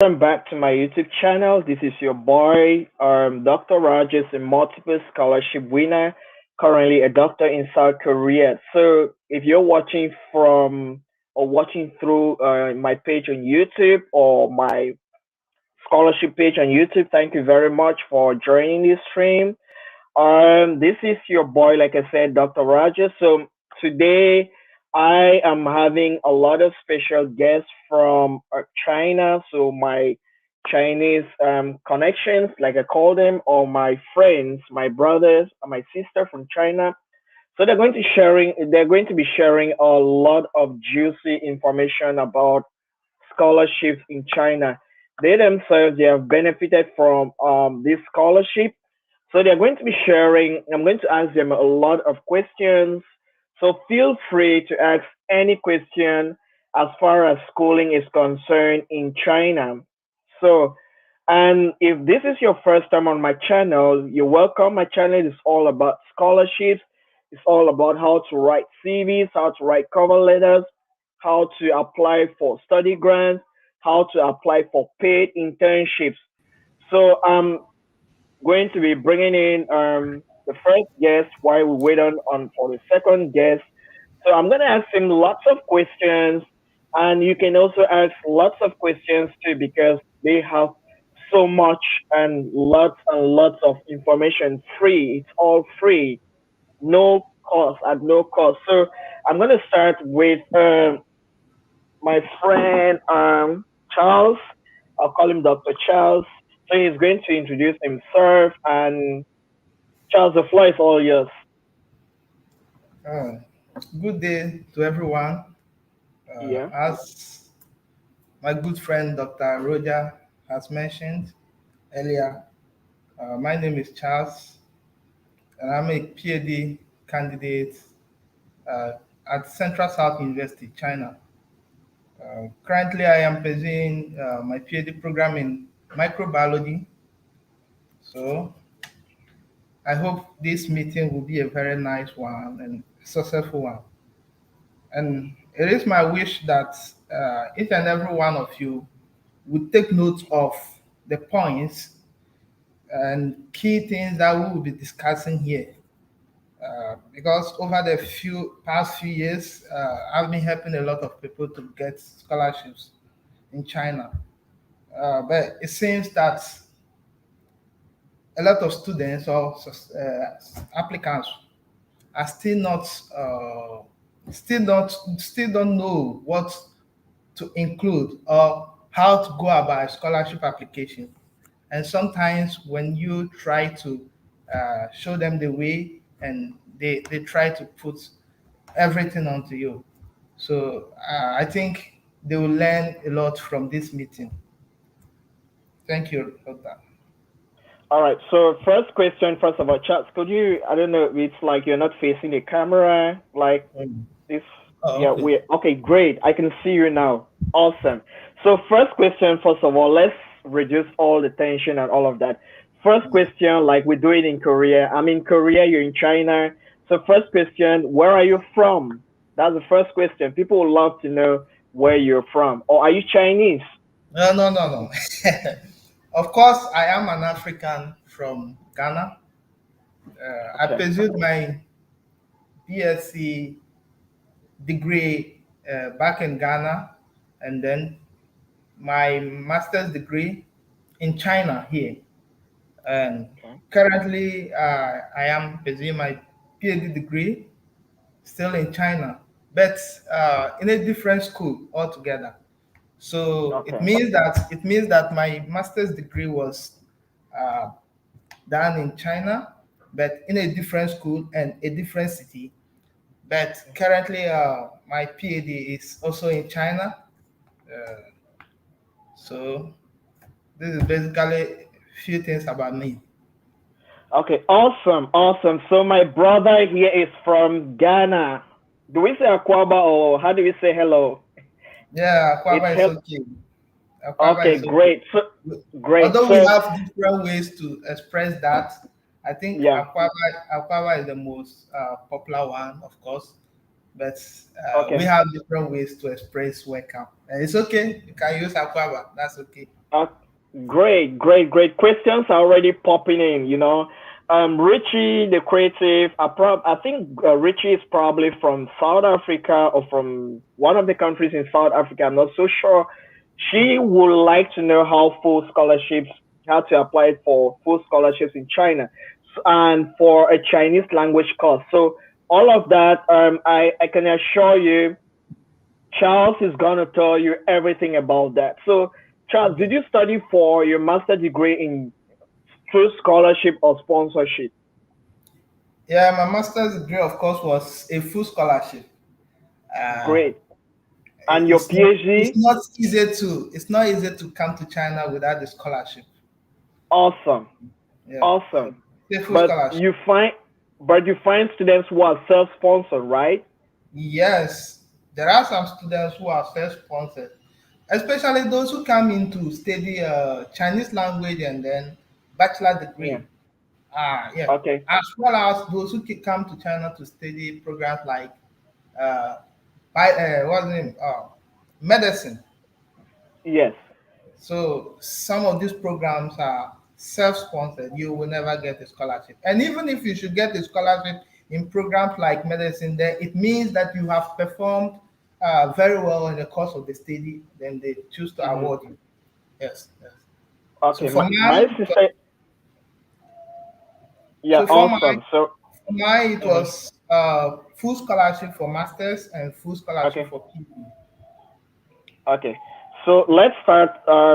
Welcome back to my YouTube channel. This is your boy, Dr. Rogers, a multiple scholarship winner, currently a doctor in South Korea. So, if you're watching from or watching through my page on YouTube or my scholarship page on YouTube, thank you very much for joining this stream. This is your boy, like I said, Dr. Rogers. So today I am having a lot of special guests from China. So my Chinese connections, like I call them, or my friends, my brothers, or my sister from China. So they're going to be sharing a lot of juicy information about scholarships in China. They themselves they have benefited from this scholarship, so they're going to be sharing. I'm going to ask them a lot of questions. So feel free to ask any question as far as schooling is concerned in China. So, and if this is your first time on my channel, you're welcome. My channel is all about scholarships. It's all about how to write CVs, how to write cover letters, how to apply for study grants, how to apply for paid internships. So I'm going to be bringing in the first guest while we wait on for the second guest. So I'm going to ask him lots of questions, and you can also ask lots of questions too because they have so much and lots of information free. It's all free, no cost at no cost. So I'm going to start with my friend Charles. I'll call him Dr. Charles. So he's going to introduce himself, and Charles, the floor is all yours. Uh, Good day to everyone. Yeah. As my good friend Dr. Roger has mentioned earlier, my name is Charles, and I'm a PhD candidate uh, at Central South University, China. Currently, I am pursuing my PhD program in microbiology. So I hope this meeting will be a very nice one and successful one. And it is my wish that each and every one of you would take note of the points and key things that we will be discussing here. Because over the past few years, I've been helping a lot of people to get scholarships in China. But it seems that a lot of students or applicants are still don't know what to include or how to go about a scholarship application. And sometimes when you try to show them the way and they try to put everything onto you. So I think they will learn a lot from this meeting. Thank you, Doctor. All right. So first question, first of all, Charles, could you? I don't know. It's like you're not facing the camera, like Mm. this. Oh, Yeah. okay. We okay. Great. I can see you now. Awesome. So first question, first of all, let's reduce all the tension and all of that. First question, like we do it in Korea. I'm in Korea. You're in China. So first question, where are you from? That's the first question. People would love to know where you're from. Or are you Chinese? No, no, no, no. Of course, I am an African from Ghana. I Okay. pursued my BSc degree back in Ghana, and then my master's degree in China here. And Okay. currently, I am pursuing my PhD degree still in China, but in a different school altogether. So Okay. it means that my master's degree was uh, done in China, but in a different school and a different city. But currently, my PhD is also in China. Uh, so this is basically a few things about me. Okay, awesome, awesome. So my brother here is from Ghana. Do we say Akwaba or how do we say hello? Yeah, It's Aquaba is help. okay. Aquaba Okay, is okay. great. So We- great. Although we So have different ways to express that, I think yeah. Aquaba is the most popular one, of course. But we Okay. have different ways to express welcome. And it's okay. You can use Aquaba. That's okay. Uh, great questions are already popping in. Richie, the creative. I think Richie is probably from South Africa or from one of the countries in South Africa. I'm not so sure. She would like to know how to apply for full scholarships in China, and for a Chinese language course. So all of that, I can assure you Charles is going to tell you everything about that. So, Charles, did Okay. you study for your master degree in through scholarship or sponsorship? Yeah, my master's degree, of course, was a full scholarship. Uh, Great. And your it's not it's PhD? not easy to come to China without the scholarship. Awesome. Yeah, so Awesome. it's a full But scholarship. you find students who are self-sponsored, right? Yes, there are some students who are self-sponsored, especially those who come in to study Chinese language and then bachelor Yeah. degree. Yeah, Okay. as well as those who come to China to study programs like uh, what's the name? Medicine. Yes. So some of these programs are self-sponsored. You will never get a scholarship. And even if you should get a scholarship in programs like medicine, then it means that you have performed very well in the course of the study. Then they choose to Hmm. award you. Yes, yes. So Okay. for My mine, sister. Yeah. so for mine, Awesome. So. for mine it Mhm. was full scholarship for masters and full scholarship Okay. for PhD. Okay. So let's start.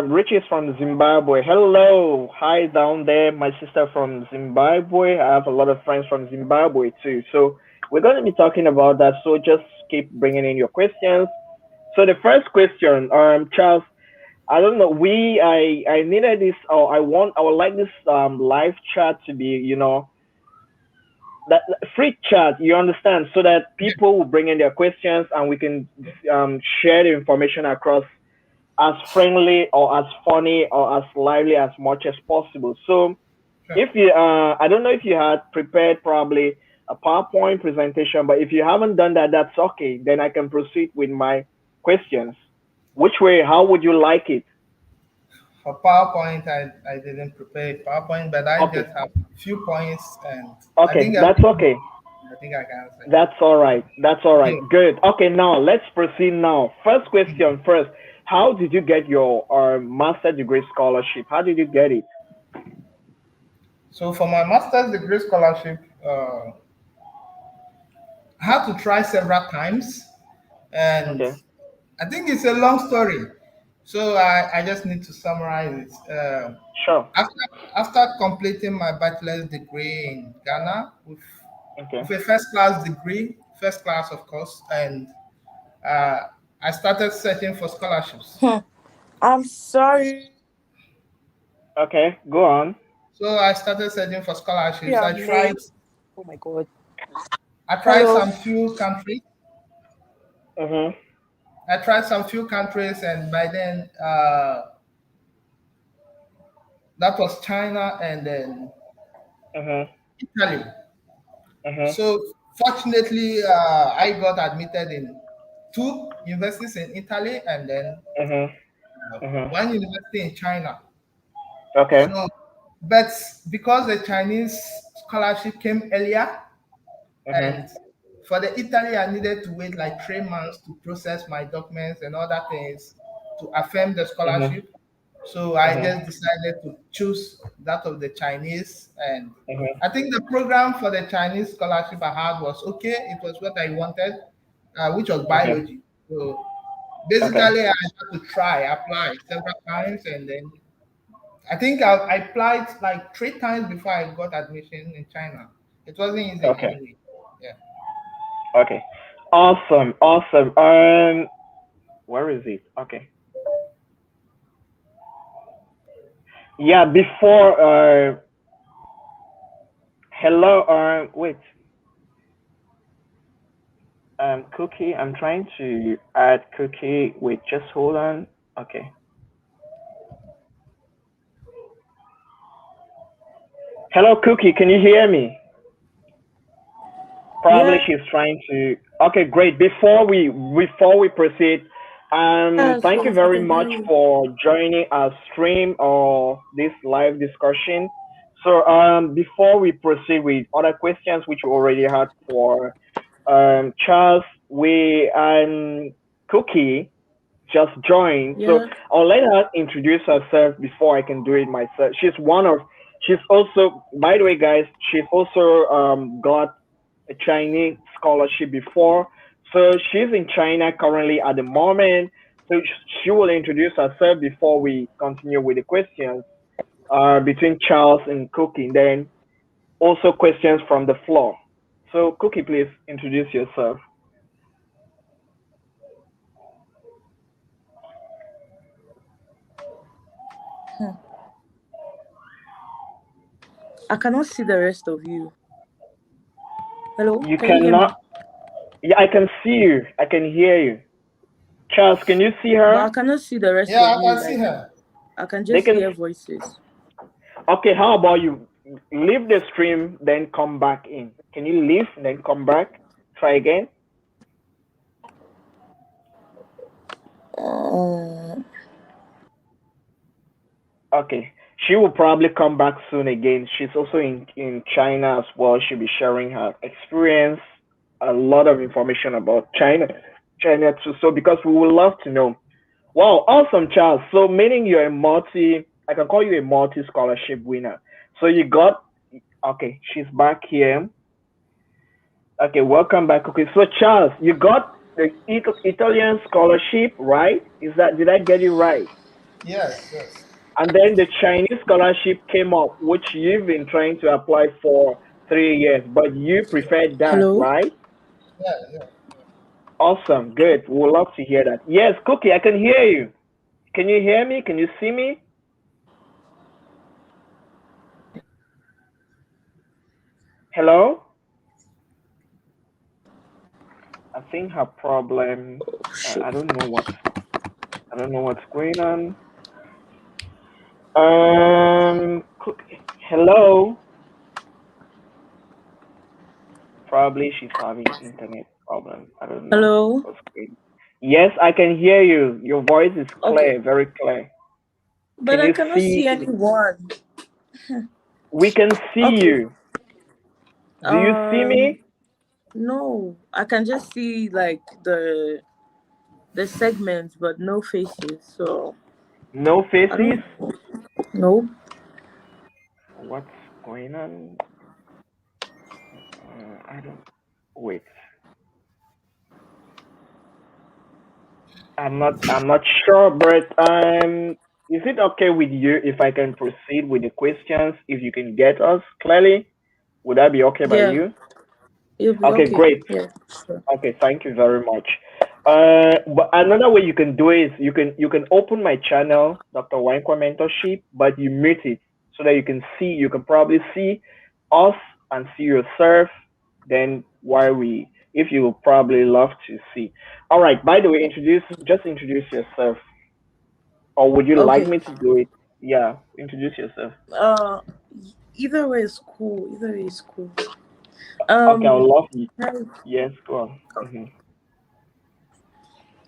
Richie is from Zimbabwe. Hello. Hi down there. My sister from Zimbabwe. I have a lot of friends from Zimbabwe too. So we're going to be talking about that. So just keep bringing in your questions. So the first question, Charles, I don't know. I needed this, or I would like this live chat to be, that free chat, you understand, so that people will bring in their questions and we can share the information across as friendly or as funny or as lively as much as possible. So Sure. if I don't know if you had prepared probably a PowerPoint presentation, but if you haven't done that, that's okay. Then I can proceed with my questions. Which way? How would you like it? For PowerPoint, I didn't prepare PowerPoint, but I Okay. just have a few points, and I Okay. think That's okay. I think I can answer. That's all right. That's all right. Okay. Good. Okay. Now let's proceed. Now, first question first. How did you get your master degree scholarship? How did you get it? So for my master's degree scholarship, I had to try several times, and Okay. I think it's a long story. So I just need to summarize it. Sure. After after completing my bachelor's degree in Ghana Okay. with a first class degree, first class of course, and uh, I started searching for scholarships. I'm sorry, Okay. Go on. So I started searching for scholarships. I'm late. Oh my god. I tried Hello. some few countries. Mhm. I tried some few countries, and by then that was China and then Mhm. Italy. Mhm. So fortunately, I got admitted in two universities in Italy and then Mhm. Mhm. one university in China. Okay. So, but because the Chinese scholarship came earlier, Mhm. and for the Italy, I needed to wait like 3 months to process my documents and other things to affirm the Mhm. scholarship. So I Mhm. just decided to choose that of the Chinese. And Mhm. I think the program for the Chinese scholarship I had was okay. It was what I wanted, which was Okay. biology. So basically, Okay. I had to apply several times. And then I think I applied like 3 times before I got admission in China. It wasn't easy Okay. anyway. Yeah. Okay. Awesome. Awesome. Where is it? Okay. Yeah. Before. Hello. Wait. Cookie. I'm trying to add Cookie. Wait. Just hold on. Okay. Hello, Cookie. Can you hear me? Probably Yeah. she's trying to. Okay, great. Before we proceed, Yes, Thank you yes, I very can hear much you. for joining our stream or this live discussion. So, before we proceed with other questions which we already had for Charles, we Cookie just joined. So Yeah. I'll let her introduce herself before I can do it myself. She's also, by the way, guys, she's also got a Chinese scholarship before. So she's in China currently at the moment. So she will introduce herself before we continue with the questions between Charles and Cookie. Then also questions from the floor. So Cookie, please introduce yourself. Hmm. I cannot see the rest of you. Hello, You can you hear me? cannot. Yeah, I can see you. I can hear you. Charles, can you see But I her? cannot see the rest Yeah, of I you. can see Like her. I can They just can. hear voices. Okay, how about you leave the stream, then come back in? Can you leave, then come back? Try again. Um, Okay. She will probably come back soon again. She's also in China as well. She'll be sharing her experience, a lot of information about China too. So because we would love to know. Wow, awesome, Charles. So meaning you're a I can call you a multi scholarship winner. So you got, okay, she's back here. Okay, welcome back. Okay, so Charles, you got the Italian scholarship, right? Did I get it right? Yes, yes. And then the Chinese scholarship came up, which you've been trying to apply for 3 years, but you preferred that, hello. right? Yeah, yeah. Awesome, good. We'd love to hear that. Yes, Cookie, I can hear you. Can you hear me? Can you see me? Hello? I think her problem. Oh shit. I don't know what's going on. Hello. Probably she's having internet problem. I don't know Hello. what's going. Yes, I can hear you. Your voice is Okay, clear, very clear. but Can I you cannot see? see anyone. We can see Okay. you. Do you see Um. me? No, I can just see like the segments, but no faces. So No I faces? don't. Nope. What's going on? I don't. Wait. I'm not sure, but is it okay with you if I can proceed with the questions? If you can get us clearly, would that be okay by Yeah, you? it'll be Okay, okay. great. Yeah, sure. Okay, thank you very much. But another way you can do it is you can open my channel, Dr. Wanko Mentorship, but you mute it so that you can probably see us and see yourself. Then while we, if you would probably love to see. All right. By the way, introduce yourself, or would you like Okay. me to do it? Yeah, introduce yourself. Uh, either way is cool. Either way is cool. Okay, I would Um. love you. hi- Yes, go on. Okay.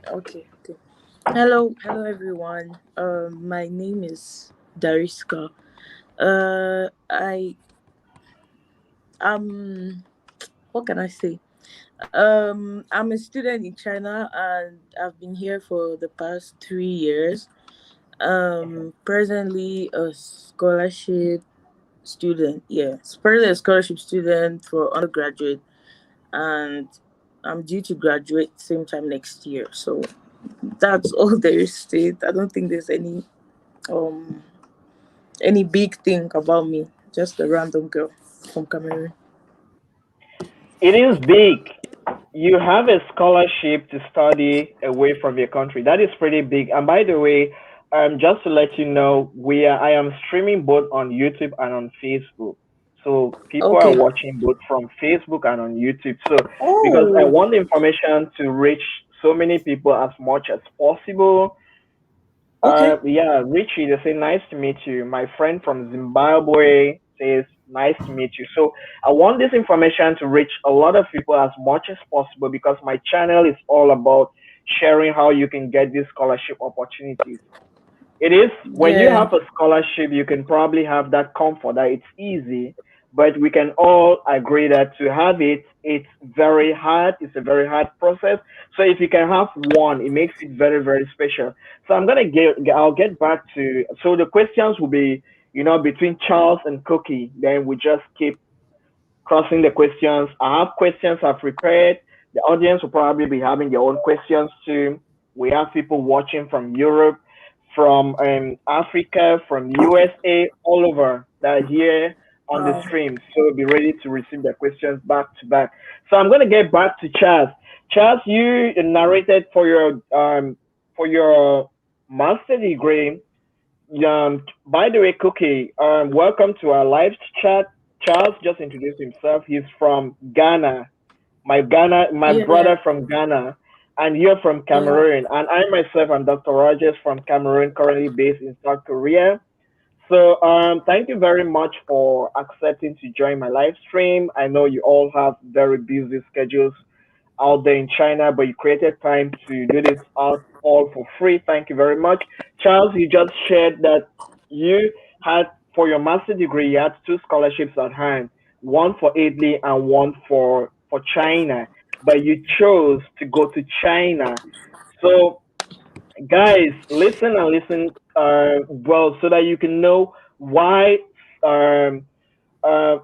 Okay. Hello, everyone. My name is Darisca. I What can I say? I'm a student in China, and I've been here for the past 3 years. Presently a scholarship student. Yeah, presently a scholarship student for undergraduate, and I'm due to graduate same time next year. So that's all there is to it. I don't think there's um any big thing about me. Just a random girl from Cameroon. It is big. You have a scholarship to study away from your country. That is pretty big. And by the way, just to let you know, I am streaming both on YouTube and on Facebook. So people are Okay. watching both from Facebook and on YouTube. So because I Oh. want the information to reach so many people as much as possible, Okay. yeah, Richie, they say nice to meet you. My friend from Zimbabwe says nice to meet you. So I want this information to reach a lot of people as much as possible because my channel is all about sharing how you can get these scholarship opportunities. It is when you Yeah. have a scholarship, you can probably have that comfort that it's easy, but we can all agree that to have it, it's very hard. It's a very hard process. So if you can have one, it makes it very, very special. So I'll get back to, so the questions will be, between Charles and Cookie. Then we just keep crossing the questions. I have questions I've prepared. The audience will probably be having their own questions too. We have people watching from Europe, from Africa, from USA, all over that are here on the stream. So be ready to receive the questions back to back. So I'm gonna get back to Charles. Charles, you narrated for your master degree. By the way, Cookie, welcome to our live chat. Charles just introduced himself. He's from Ghana. My Yeah. brother from Ghana, and you're from Yeah. Cameroon. And I myself am Dr. Rogers from Cameroon, currently based in South Korea. So, thank you very much for accepting to join my live stream. I know you all have very busy schedules out there in China, but you created time to do this out all for free. Thank you very much. Charles, you just shared that you had, for your master degree, you had two scholarships at hand, one for Italy and one for China, but you chose to go to China. So, guys, listen and listen well so that you can know why um,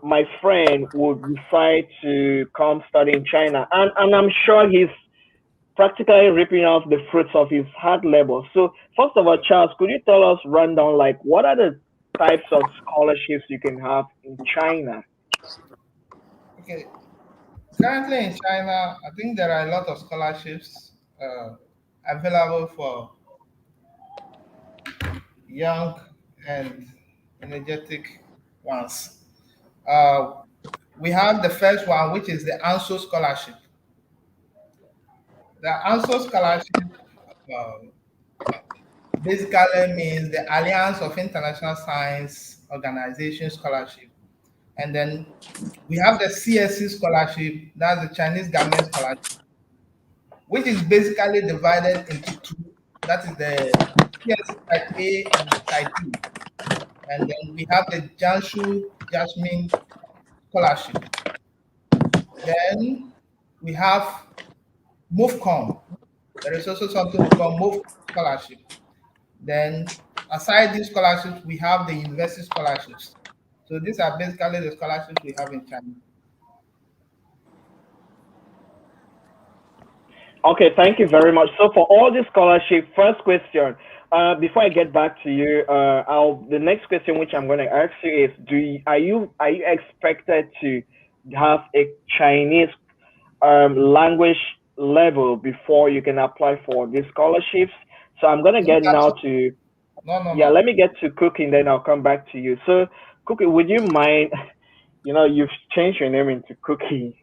my friend would decide to come study in China, and I'm sure he's practically reaping off the fruits of his hard labor. So, first of all, Charles, could you tell us rundown like what are the types of scholarships you can have in China? Okay, currently in China, I think there are a lot of scholarships available for young and energetic ones. Uh, we have the first one, which is the ANSO scholarship. The ANSO scholarship uh, basically means the Alliance of International Science Organization scholarship. And then we have the CSC scholarship, that's the Chinese government scholarship, which is basically divided into two. That is the CSC type A and type B. And then we have the Jiangsu Jasmine scholarship. Then we have MOVCOM. There is also something we call MOVCOM scholarship. Then aside these scholarships, we have the university scholarships. So these are basically the scholarships we have in China. Okay, thank you very much. So for all the scholarship, first question. Before I get back to you, the next question which I'm going to ask you is: are you expected to have a Chinese language level before you can apply for these scholarships? So I'm gonna Not get at now all. to, No, no, yeah. no. Let me get to Cooking, then I'll come back to you. So, Cookie, would you mind? You've changed your name into Cookie.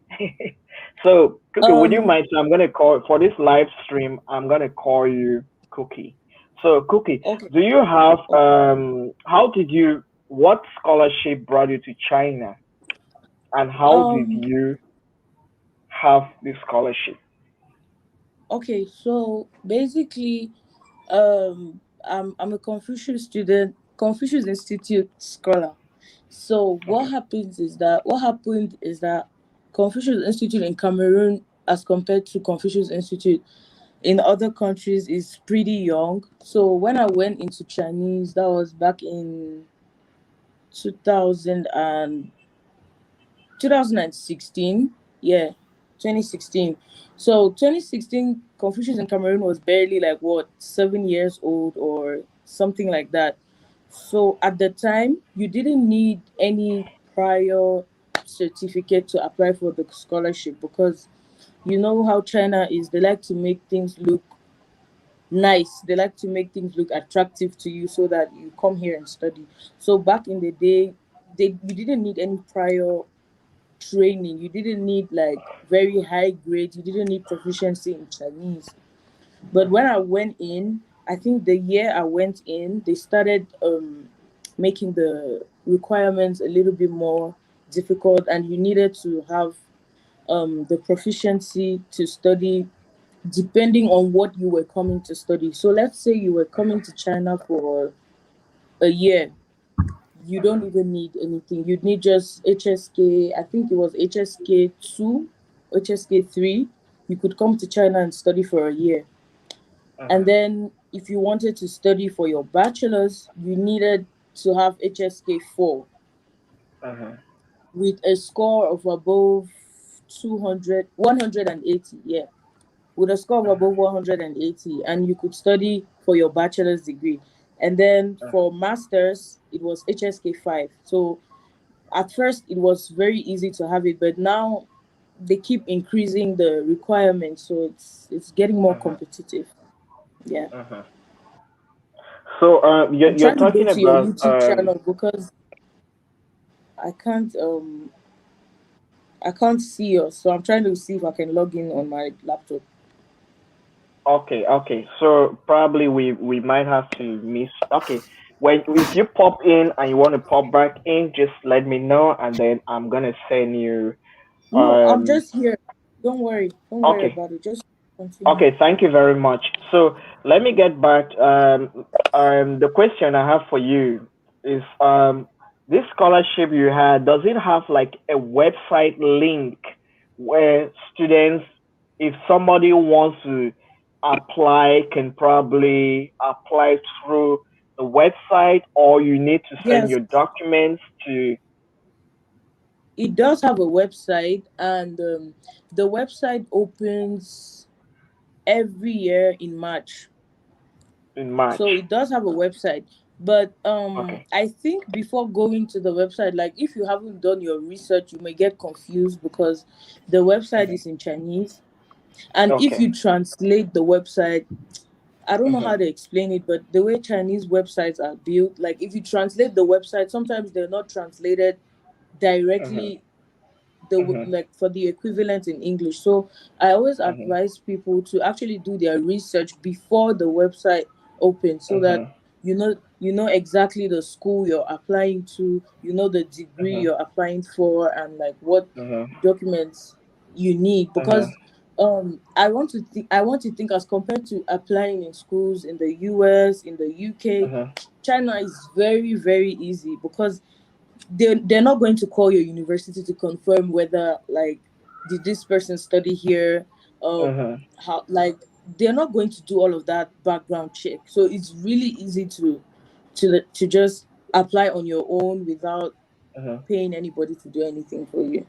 So, Cookie, would you Um. mind? So I'm gonna call for this live stream. I'm gonna call you Cookie. So, Cookie, Okay. do you have How did you? What scholarship brought you to China, and how did Um. you have this scholarship? Okay. So basically, I'm a Confucius student, Confucius Institute scholar. So Okay. what happened is that Confucius Institute in Cameroon, as compared to Confucius Institute in other countries, is pretty young. So when I went into Chinese, that was back in 2000 and 2016. Yeah, 2016. So 2016, Confucius in Cameroon was barely like what 7 years old or something like that. So at the time, you didn't need any prior certificate to apply for the scholarship, because you know how China is. They like to make things look nice. They like to make things look attractive to you so that you come here and study. So back in the day, you didn't need any prior training. You didn't need like very high grades. You didn't need proficiency in Chinese. But when I went in, I think the year I went in, they started making the requirements a little bit more difficult, and you needed to have the proficiency to study depending on what you were coming to study. So let's say you were coming to China for a year. You don't even need anything. You'd need just HSK. I think it was HSK 2, HSK 3. You could come to China and study for a year. And Uh-huh. then if you wanted to study for your bachelor's, you needed to have HSK 4 Uh-huh. with a score of above 180. Yeah, with a score of above 180, and you could study for your bachelor's degree. And then for master's, it was HSK 5. So at first it was very easy to have it, but now they keep increasing the requirements, so it's getting more Uh-huh. competitive. Yeah. Uh-huh. So I'm you're trying to go talking to your about YouTube channel because I can't I can't see yours, so I'm trying to see if I can log in on my laptop. okay, okay. So probably we might have to miss. Okay, when if you pop in and you want to pop back in, just let me know, and then I'm gonna send you. No, I'm Um. just here. Don't worry Okay. about it. Just continue. Okay. Thank you very much. So let me get back. The question I have for you is this scholarship you had, does it have like a website link where students, if somebody wants to apply, can probably apply through the website, or you need to send Yes, your documents to it does have a website, and the website opens every year in March. in March? So it does have a website. But Okay. I think before going to the website, like if you haven't done your research, you may get confused because the website Mhm. is in Chinese. And if Okay. you translate the website, I don't know Mhm. how to explain it, but the way Chinese websites are built, like if you translate the website, sometimes they're not translated Mhm. directly Mhm. like for the equivalent in English. So I always Mhm. advise people to actually do their research before the website opens, so that Mhm. you know exactly the school you're applying to, you know the degree Mhm. you're applying for, and like what Mhm. documents you need. Mhm. Because I want to think as compared to applying in schools in the US, in the UK, Mhm. China is very, very easy because they're not going to call your university to confirm whether like did this person study here, Mhm. how, like they're not going to do all of that background check. So it's really easy to just apply on your own without Mhm. paying anybody to do anything for you.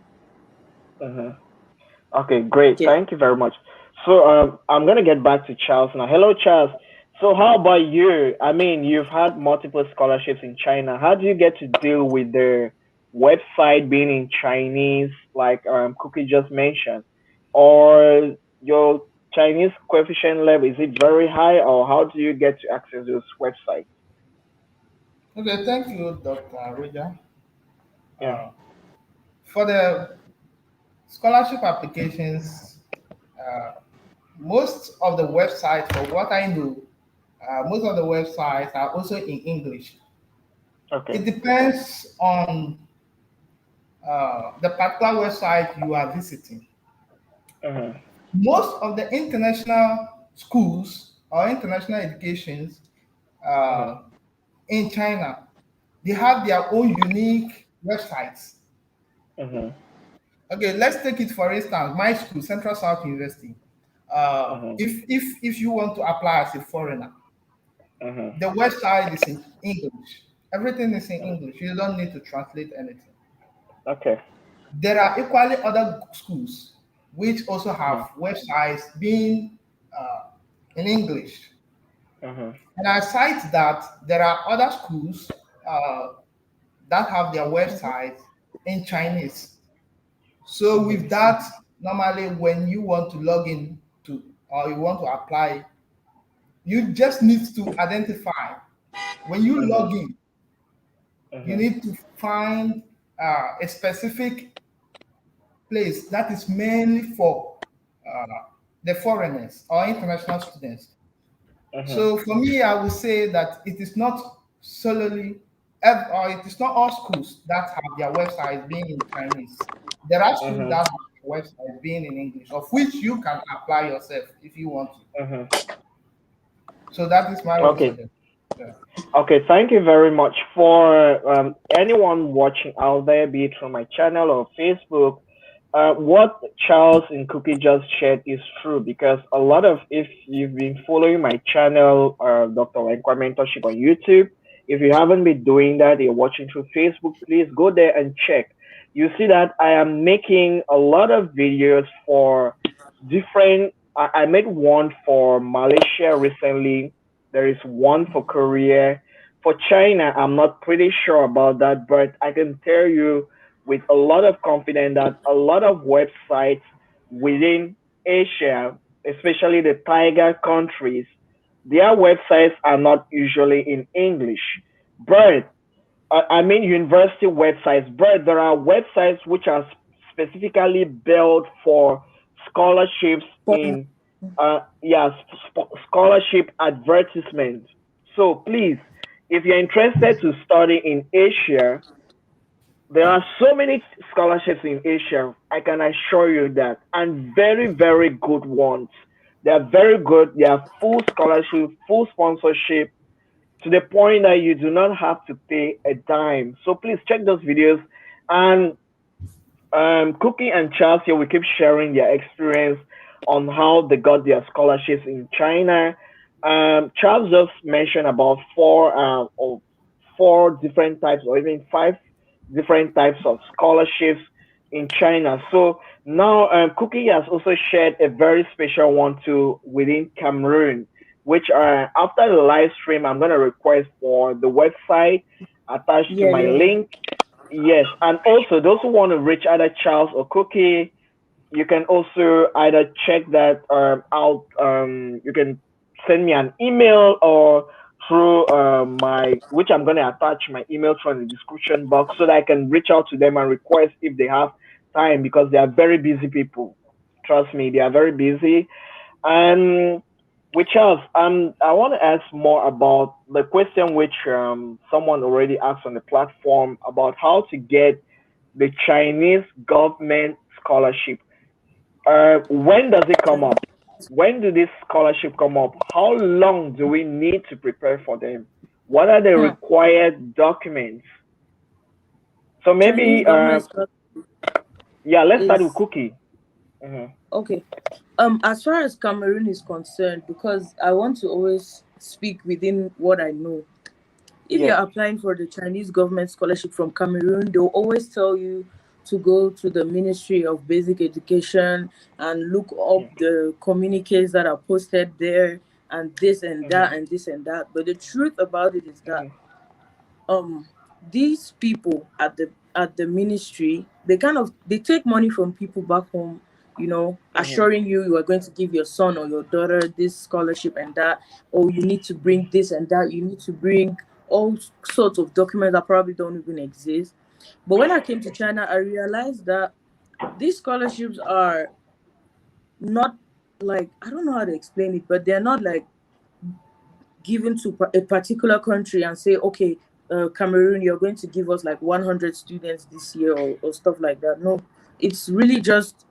Mhm. Okay, great. Yeah. Thank you very much. So I'm gonna get back to Charles now. Hello, Charles. So how about you? I mean, you've had multiple scholarships in China. How do you get to deal with the website being in Chinese, like Cookie just mentioned, or your Chinese coefficient level? Is it very high, or how do you get to access those websites? Okay, thank you, Dr. Roja. Yeah. Uh, for the scholarship applications, uh, most of the websites, for what I know, most of the websites are also in English. It Okay. depends on the particular website you are visiting. Mhm. Most of the international schools or international educations uh, Mhm. in China, they have their own unique websites. Mhm. Okay, let's take it for instance, my school, Central South University. Mhm. If you want to apply as a foreigner, Mhm. the website is in English. Everything is in Mhm. English. You don't need to translate anything. Okay. There are equally other schools which also have Mhm. websites being uh, in English. Mhm. And aside that, there are other schools that have their websites in Chinese. So Mhm. with that, normally when you want to log in to or you want to apply, you just need to identify. When you Mhm. log in, you Mhm. need to find a specific place that is mainly for uh, the foreigners or international students. Mhm. So for me, I would say that it is not solely, or it is not all schools that have their websites being in Chinese. There are schools Mhm. that have website being in English, of which you can apply yourself if you want to. Mm-hmm. So that is my own Okay. suggestion. Yeah. Okay, thank you very much for anyone watching out there, be it from my channel or Facebook. What Charles and Cookie just shared is true because a lot of, if you've been following my channel, Dr. Lenkwa Mentorship on YouTube, if you haven't been doing that, you're watching through Facebook, please go there and check. You see that I am making a lot of videos for different. I made one for Malaysia recently. There is one for Korea. For China, I'm not pretty sure about that, but I can tell you with a lot of confidence that a lot of websites within Asia, especially the tiger countries, their websites are not usually in English. But I mean university websites, but there are websites which are specifically built for scholarships For, in yeah, scholarship advertisements. So please, if you're interested to study in Asia, there are so many scholarships in Asia. I can assure you that, and very, very good ones. They are very good. They are full scholarship, full sponsorship, to the point that you do not have to pay a dime. So please check those videos. And Cookie and Charles here will keep sharing their experience on how they got their scholarships in China. Charles just mentioned about four different types, or even five different types of scholarships in China. So now Cookie has also shared a very special one too within Cameroon, which after the live stream, I'm gonna request for the website attached to yeah, my yeah. link. Yes, and also those who want to reach either Charles or Cookie, you can also either check that out. You can send me an email or through my, which I'm gonna attach my email from the description box so that I can reach out to them and request if they have time because they are very busy people. Trust me, they are very busy. And with Charles, I want to ask more about the question which someone already asked on the platform about how to get the Chinese government scholarship. When does it come up? When do this scholarship come up? How long do we need to prepare for them? What are the Hmm. required documents? So Chinese maybe, government scholarship yeah, let's start with is Cookie. Hmm. okay. As far as Cameroon is concerned, because I want to always speak within what I know. If you're Yes. applying for the Chinese government scholarship from Cameroon, they'll always tell you to go to the Ministry of Basic Education and look up Mm-hmm. the communiques that are posted there and this and Mm-hmm. that and this and that. But the truth about it is that Mm-hmm. um these people at the ministry, they take money from people back home, Mm-hmm. assuring you are going to give your son or your daughter this scholarship and that. Oh, you need to bring this and that, you need to bring all sorts of documents that probably don't even exist. But when I came to China, I realized that these scholarships are not, like, I don't know how to explain it, but they're not like given to a particular country and say, okay, Cameroon, you're going to give us like 100 students this year, or stuff like that. No, it's really just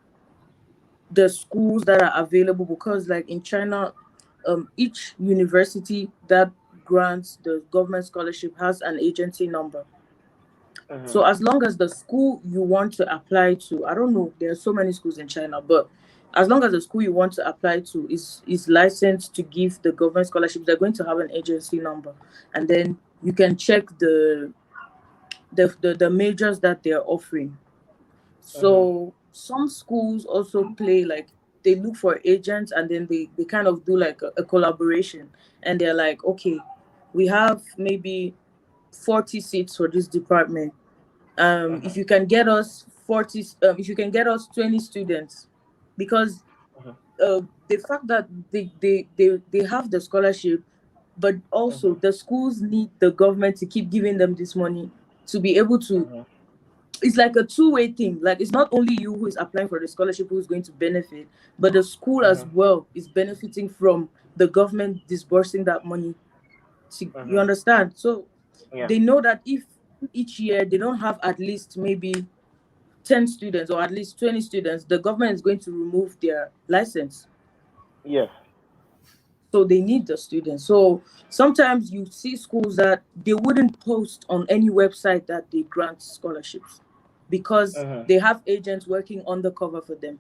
the schools that are available, because like in China, each university that grants the government scholarship has an agency number. Mm-hmm. So as long as the school you want to apply to, I don't know, there are so many schools in China, but as long as the school you want to apply to is licensed to give the government scholarships, they're going to have an agency number, and then you can check the majors that they're offering. Mm-hmm. So some schools also play like, they look for agents, and then they kind of do like a collaboration, and they're like, okay, we have maybe 40 seats for this department. If Mm-hmm. you can get us 40, if you can get us 20 students, because the fact that they have the scholarship, but also Mm-hmm. the schools need the government to keep giving them this money to be able to, Mm-hmm. it's like a two-way thing. Like, it's not only you who is applying for the scholarship who is going to benefit, but the school as Mm-hmm. well is benefiting from the government disbursing that money you Mm-hmm. understand? So Yeah. they know that if each year they don't have at least maybe 10 students or at least 20 students, the government is going to remove their license. Yes. So they need the students. So sometimes you see schools that they wouldn't post on any website that they grant scholarships because Mhm. they have agents working undercover for them.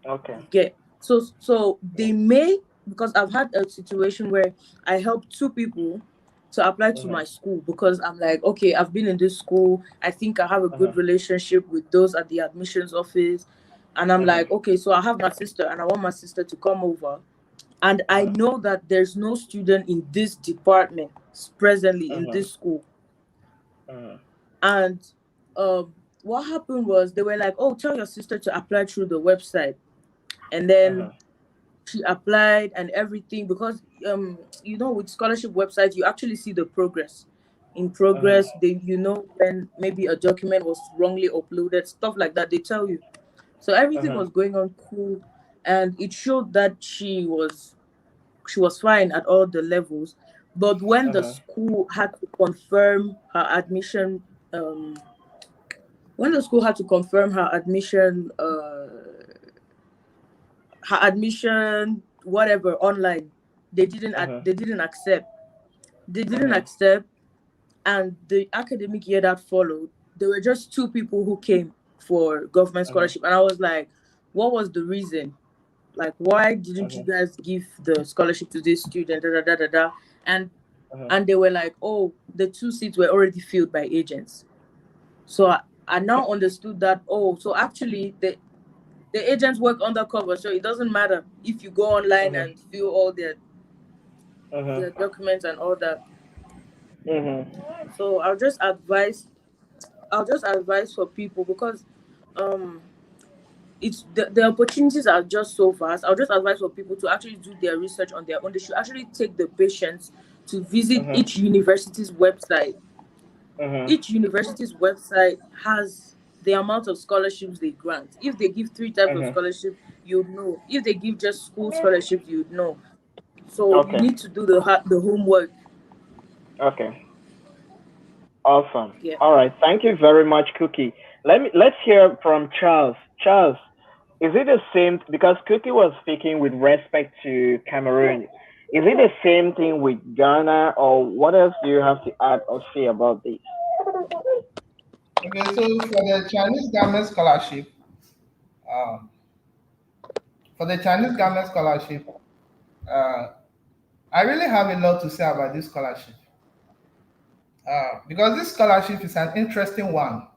Okay. You get, so they may, because I've had a situation where I helped two people to apply to Mhm. my school because I'm like, okay, I've been in this school. I think I have a good Mhm. relationship with those at the admissions office. And I'm Mhm. like, okay, so I have my sister and I want my sister to come over. And I Mhm. know that there's no student in this department presently in Mhm. this school. Mhm. And what happened was they were like, oh, tell your sister to apply through the website. And then Mhm. she applied and everything because with scholarship websites you actually see the progress. In Mhm. progress, they when maybe a document was wrongly uploaded, stuff like that, they tell you. So everything Mhm. was going on cool, and it showed that she was fine at all the levels. But Mhm. um when the school had to confirm her admission, whatever, online, Mhm. they didn't accept. They didn't Mhm. accept, and the academic year that followed, there were just two people who came for government Mhm. scholarship, and I was like, what was the reason? Like, why didn't you Mhm. guys give the scholarship to this student? Da, da, da, da, da. And Mhm. and they were like, oh, the two seats were already filled by agents. So I now understood that, oh, so actually the agents work undercover, so it doesn't matter if you go online Mhm. and fill all Mhm. their documents and all that. Mhm. So I'll just advise for people because um it's the opportunities are just so vast. I'll just advise for people to actually do their research on their own. They should actually take the patience to visit Mhm. each university's website. Mhm. Each university's website has the amount of scholarships they grant. If they give three types of Mhm. scholarship, you'd know. If they give just school scholarships, you'd know. So you Okay. need to do the homework. Okay. Awesome. Yeah. All right. Thank you very much, Cookie. Let's hear from Charles. Charles, is it the same because Cookie was speaking with respect to Cameroon? Is it the same thing with Ghana, or what else do you have to add or say about this? Okay, so for the Chinese government scholarship, um, uh, I really have a lot to say about this scholarship because this scholarship is an interesting one.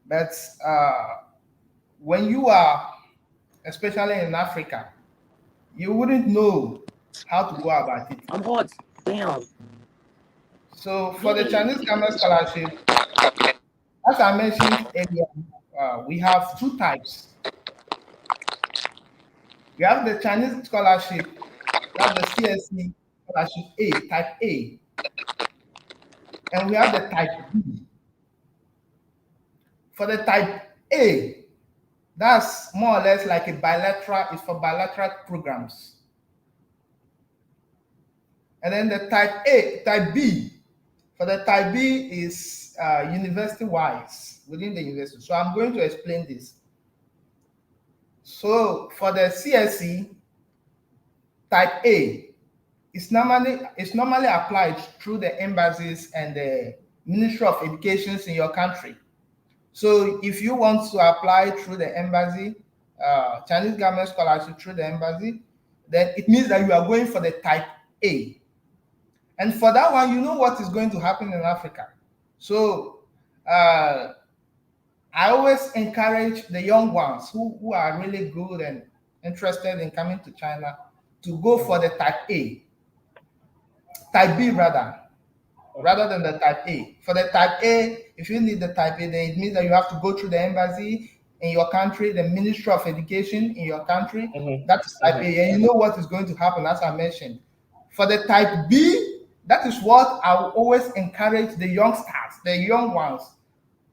But when you are, especially in Africa, you wouldn't know how to go about it. I'm hot. Damn. So for the Chinese government scholarship, as I mentioned earlier, we have two types. We have the Chinese scholarship, that's the CSC scholarship A, type A, and we have the type B. For the type A, that's more or less like a bilateral, it's for bilateral programs. And then the type B, for the type B is university wise within the university. So I'm going to explain this. So for the CSE type A, it's normally applied through the embassies and the Ministry of Education in your country. So if you want to apply through the embassy, Chinese government scholarship through the embassy, then it means that you are going for the type A. And for that one, you know what is going to happen in Africa. So uh, I always encourage the young ones who are really good and interested in coming to China to go for Mhm. the type A, type B Mhm. rather than the type A. For the type A, if you need the type A, then it means that you have to go through the embassy in your country, the Ministry of Education in your country. Mhm. That is type Mhm. A. And you know what is going to happen, as I mentioned. For the type B, that is what I will always encourage the youngsters, the young ones,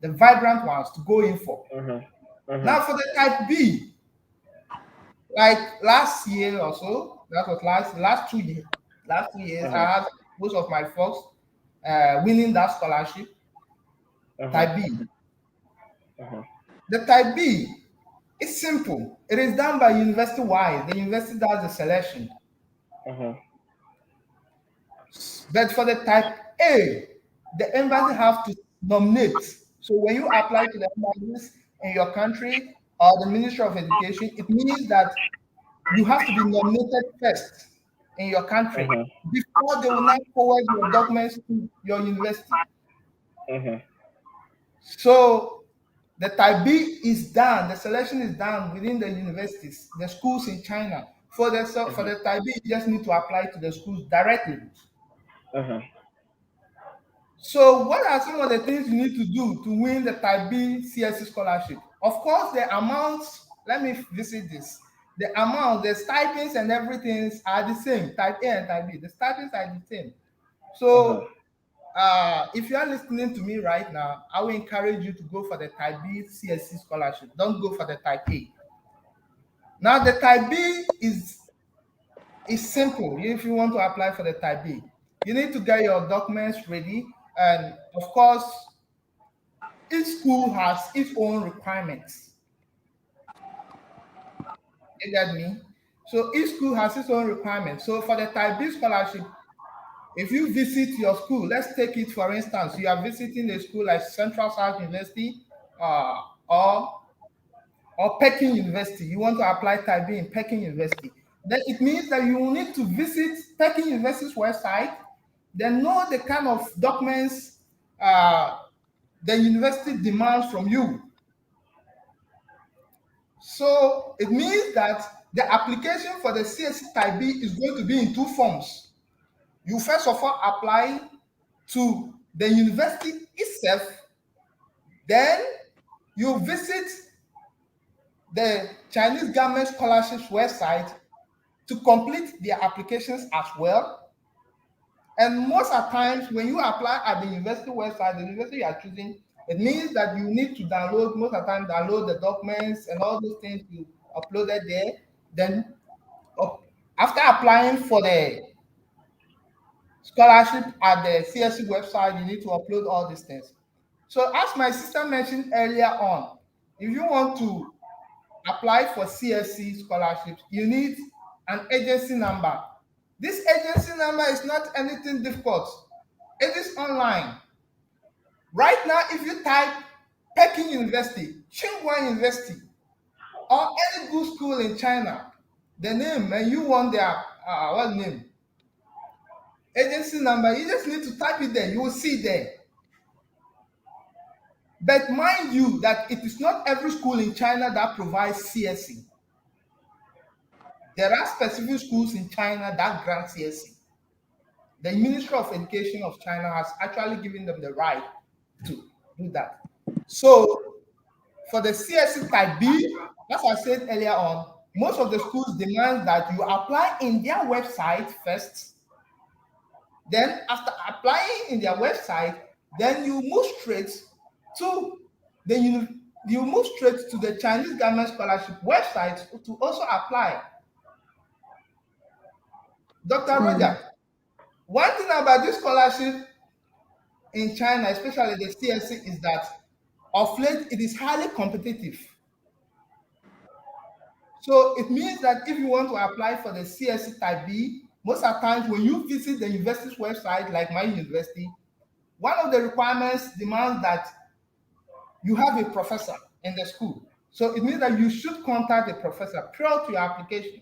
the vibrant ones to go in for. Mhm. Mhm. Now, for the type B, like last year or so, that was last 2 years, Mhm. I had most of my folks winning that scholarship, Mhm. type B. Mhm. The type B is simple. It is done by university wide. The university does the selection. Mhm. But for the type A, the embassy have to nominate. So when you apply to the embassies in your country or the Ministry of Education, it means that you have to be nominated first in your country Mhm. before they will now forward your documents to your university. Mhm. So the type B is done, the selection is done within the universities, the schools in China. For Mhm. the type B, you just need to apply to the schools directly. Mhm. So, what are some of the things you need to do to win the Type B CSC scholarship? Of course, the amounts, let me visit this. The amount, the stipends and everything are the same, Type A and Type B. The stipends are the same. Mhm. So, if you are listening to me right now, I will encourage you to go for the Type B CSC scholarship. Don't go for the Type A. Now, the Type B is simple. If you want to apply for the Type B, you need to get your documents ready, and of course, each school has its own requirements. You get me? So each school has its own requirements. So for the Type B scholarship, if you visit your school, let's take it for instance, you are visiting a school like Central South University uh, or Peking University. You want to apply Type B in Peking University. Then it means that you will need to visit Peking University's website, then know the kind of documents the university demands from you. So it means that the application for the CSC Type B is going to be in two forms. You first of all apply to the university itself, then you visit the Chinese government scholarships website to complete their applications as well. And most of the times when you apply at the university website, the university you are choosing, it means that you need to download, most of the time, download the documents and all those things you uploaded there. Then after applying for the scholarship at the CSC website, you need to upload all these things. So as my sister mentioned earlier on, if you want to apply for CSC scholarships, you need an agency number. This agency number is not anything difficult. It is online. Right now, if you type Peking University, Tsinghua University, or any good school in China, the name, and you want their what name? Agency number, you just need to type it there. You will see there. But mind you that it is not every school in China that provides CSC. There are specific schools in China that grant CSC. The Ministry of Education of China has actually given them the right to do that. So for the CSC Type B, as I said earlier on, most of the schools demand that you apply in their website first. Then after applying in their website, then you move straight to you move straight to the Chinese government scholarship website to also apply. Dr. Mm. Roger, one thing about this scholarship in China, especially the CSC, is that of late it is highly competitive. So it means that if you want to apply for the CSC Type B, most of the times when you visit the university's website, like my university, one of the requirements demands that you have a professor in the school. So it means that you should contact the professor prior to your application.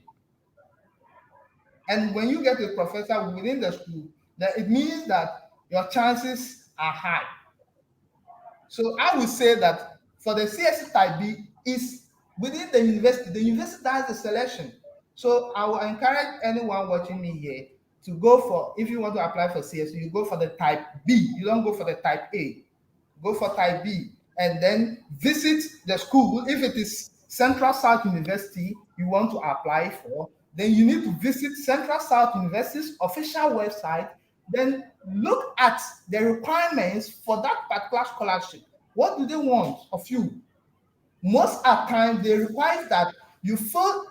And when you get a professor within the school, then it means that your chances are high. So I would say that for the CSC Type B is within the university does the selection. So I will encourage anyone watching me here to go for, if you want to apply for CSC, you go for the Type B. You don't go for the Type A. Go for Type B and then visit the school. If it is Central South University you want to apply for, then you need to visit Central South University's official website, then look at the requirements for that particular scholarship. What do they want of you? Most of the time, they require that you fill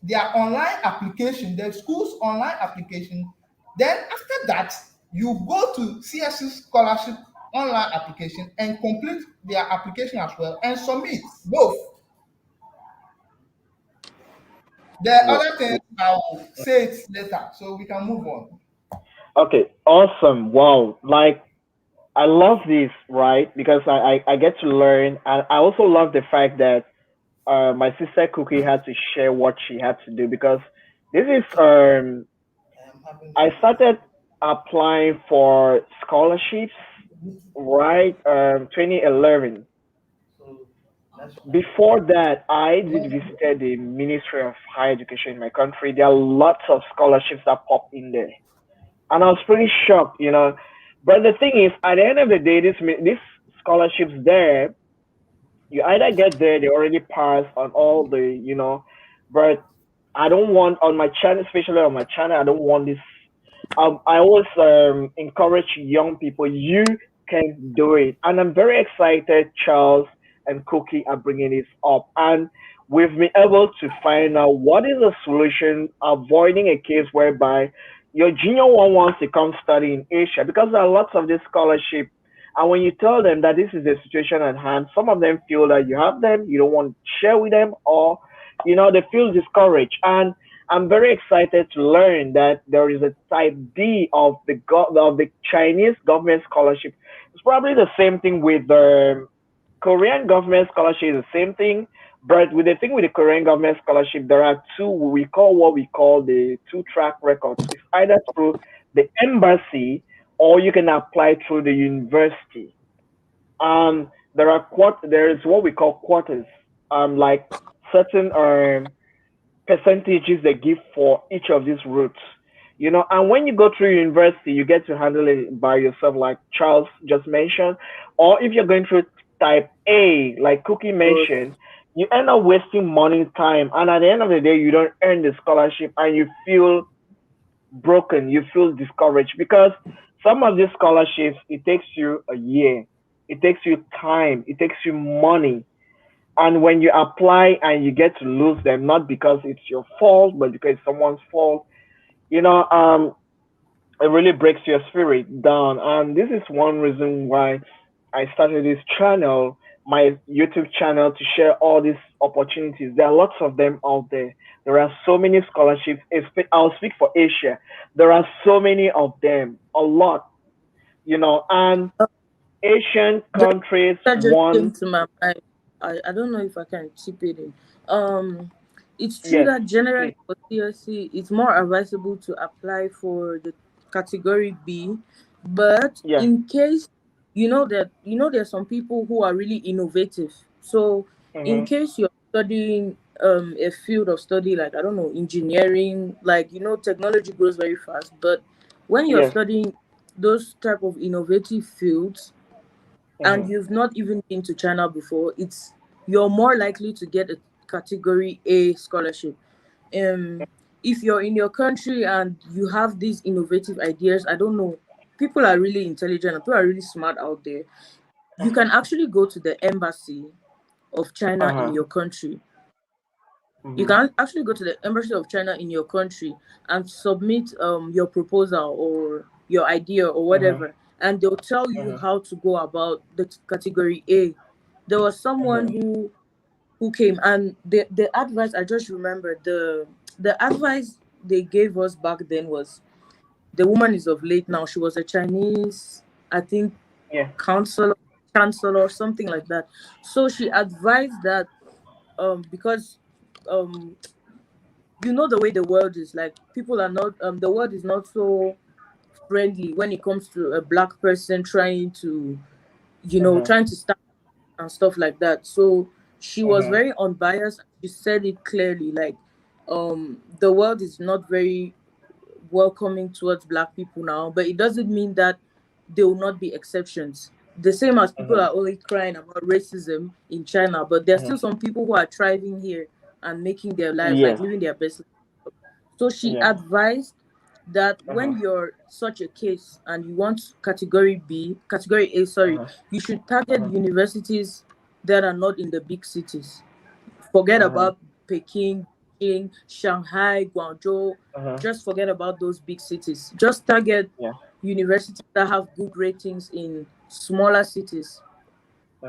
their online application, the school's online application. Then after that, you go to CSC scholarship online application and complete their application as well and submit both. The Well, other things I will say it later, so we can move on. okay, awesome. Wow. Like, I love this, right? Because I get to learn. And I also love the fact that my sister Cookie had to share what she had to do because this is I am having I trouble. started applying for scholarships, right? 2011. So let's try. Before that, I did visited the Ministry of Higher Education in my country. There are lots of scholarships that pop in there, and I was pretty shocked, you know. But the thing is, at the end of the day, this scholarships there, you either get there, they already passed on all the, but I don't want on my channel, especially on my channel, I don't want this. I always encourage young people, you can do it. And I'm very excited Charles and Cookie are bringing this up. And we've been able to find out what is the solution, avoiding a case whereby your junior one wants to come study in Asia because there are lots of this scholarship. And when you tell them that this is the situation at hand, some of them feel that you have them, you don't want to share with them, or they feel discouraged. And I'm very excited to learn that there is a type D of the Chinese government scholarship. It's probably the same thing with the Korean government scholarship. Is the same thing, but with the thing with the Korean government scholarship, there are two. We call what we call the two-track records. It's either through the embassy or you can apply through the university. There is what we call quarters. Like certain percentages they give for each of these routes. And when you go through university, you get to handle it by yourself, like Charles just mentioned. Or if you're going through type A, like Cookie But mentioned, you end up wasting money, time, and at the end of the day, you don't earn the scholarship, and you feel broken, you feel discouraged because some of these scholarships, it takes you a year, it takes you time, it takes you money, and when you apply and you get to lose them, not because it's your fault, but because it's someone's fault, you know, um, it really breaks your spirit down. And this is one reason why I started this channel, my YouTube channel, to share all these opportunities. There are lots of them out there. There are so many scholarships. I'll speak for Asia. There are so many of them, a lot, and uh, Asian just countries that just came won. to my mind. I don't know if I can chip it in. Um, it's true Yes, that generally please. for CSC, it's more advisable to apply for the category B, but Yeah. in case there's some people who are really innovative. So in Mhm. case you're studying a field of study like I don't know engineering, like technology grows very fast, but when you're Yes. studying those type of innovative fields and Mhm. you've not even been to China before, you're more likely to get a category A scholarship. Um, if you're in your country and you have these innovative ideas, I don't know, people are really intelligent and people are really smart out there. You can actually go to the embassy of Uh China in huh. your country. You Mhm. can actually go to the embassy of China in your country and submit your proposal or your idea or Uh huh. whatever, and they'll tell Uh you huh. how to go about the category A. There was Uh someone huh. who came, and the advice I just remember, the advice they gave us back then was, the woman is of late now. She was a Chinese, I think, Yeah. counselor, chancellor, something like that. So she advised that because um the way the world is, like, people are not the world is not so friendly when it comes to a black person trying to Uh huh. start and stuff like that. So she Uh was huh. very unbiased. She said it clearly, like, the world is not very welcoming towards black people now, but it doesn't mean that there will not be exceptions. The same as Uh people huh. are only crying about racism in China, but there's Uh still huh. some people who are thriving here and making their lives, like Yes. living their best. So she Yeah. advised that Uh huh. when you're such a case and you want category A, Uh sorry, huh. you should Uh target huh. universities that are not in the big cities. Forget Uh huh. about Peking, Beijing, Shanghai, Guangzhou. Uh huh. Just forget about those big cities. Just target Yeah. universities that have good ratings in smaller cities,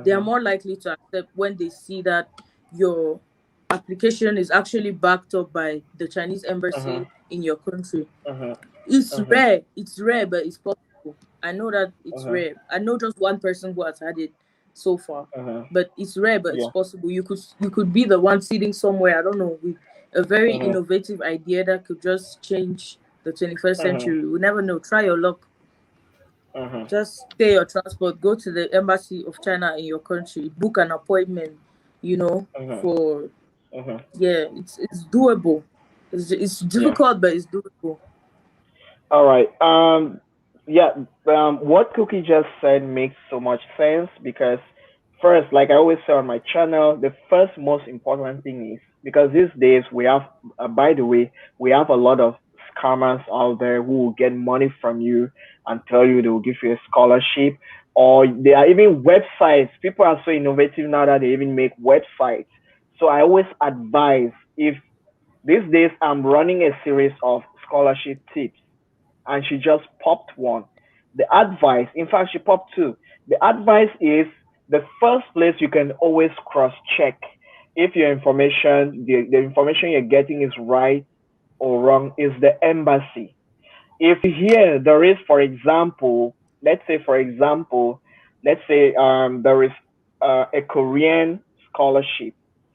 they are Mhm. more likely to accept when they see that your application is actually backed up by the Chinese Mhm. embassy in your country. Mhm. It's Mhm. rare. It's rare, but it's possible. I know that it's Mhm. rare. I know just one person who has had it so far, Mhm. but it's rare, but it's Yeah. possible. You could be the one sitting somewhere, I don't know, with a very Mhm. innovative idea that could just change the 21st Mhm. century. We never know. Try your luck. Mhm. Just pay your transport, go to the embassy of China in your country, book an appointment, Mhm. for, Mhm. yeah, it's doable. It's Yeah. difficult, but it's doable. All right. Yeah. What Cookie just said makes so much sense because first, like I always say on my channel, the first most important thing is because these days we have, by the way, we have a lot of scammers out there who will get money from you and tell you they will give you a scholarship, or there are even websites. People are so innovative now that they even make websites. So I always advise if these days I'm running a series of scholarship tips and she just popped one. The advice, in fact, she popped two. The advice is the first place you can always cross check if your information, the information you're getting is right or wrong, is the embassy. If you hear there is, for example, let's say there is a Korean scholarship.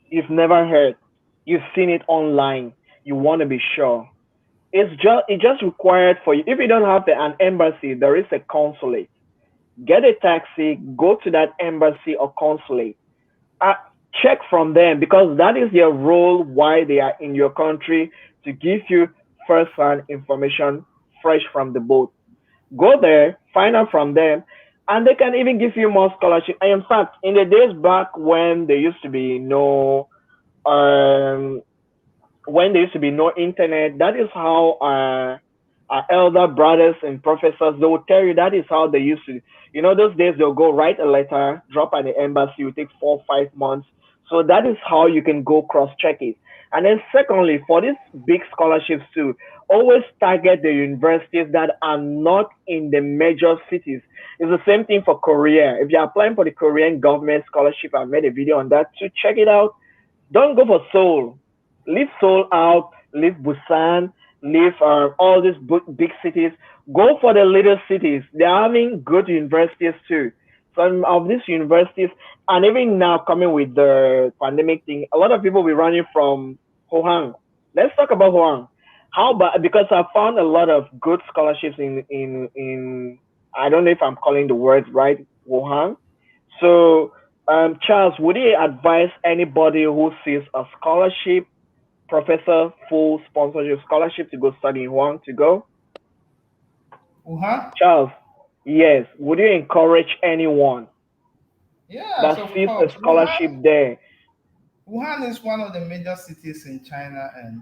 You've never heard, you've seen it online, you want to be sure it just required for you. If you don't have an embassy, there is a consulate. Get a taxi, go to that embassy or consulate. Uh, Check from them because that is their role why they are in your country to give you first-hand information fresh from the boat. Go there, find out from them, and they can even give you more scholarship. And in fact, in the days back when there used to be um, no internet, that is how our elder brothers and professors they will tell you that is how they used to. Those days they'll go write a letter, drop at the embassy, it will take 4 5 months. So that is how you can go cross check it. And then secondly, for these big scholarships too, always target the universities that are not in the major cities. It's the same thing for Korea. If you're applying for the Korean government scholarship, I made a video on that too. Check it out. Don't go for Seoul. Leave Seoul out. Leave Busan. Leave all these big cities. Go for the little cities. They're having good universities too. Some of these universities, and even now coming with the pandemic thing, a lot of people will be running from Hohang. Let's talk about Hohang. How about because I found a lot of good scholarships in I don't know if I'm calling the word right, Wuhan. So Charles, would you advise anybody who sees a scholarship, professor, full sponsorship scholarship to go study in Wuhan to go? Wuhan? Charles, yes. Would you encourage anyone Yes, that of sees a course. scholarship there? Wuhan is one of the major cities in China, and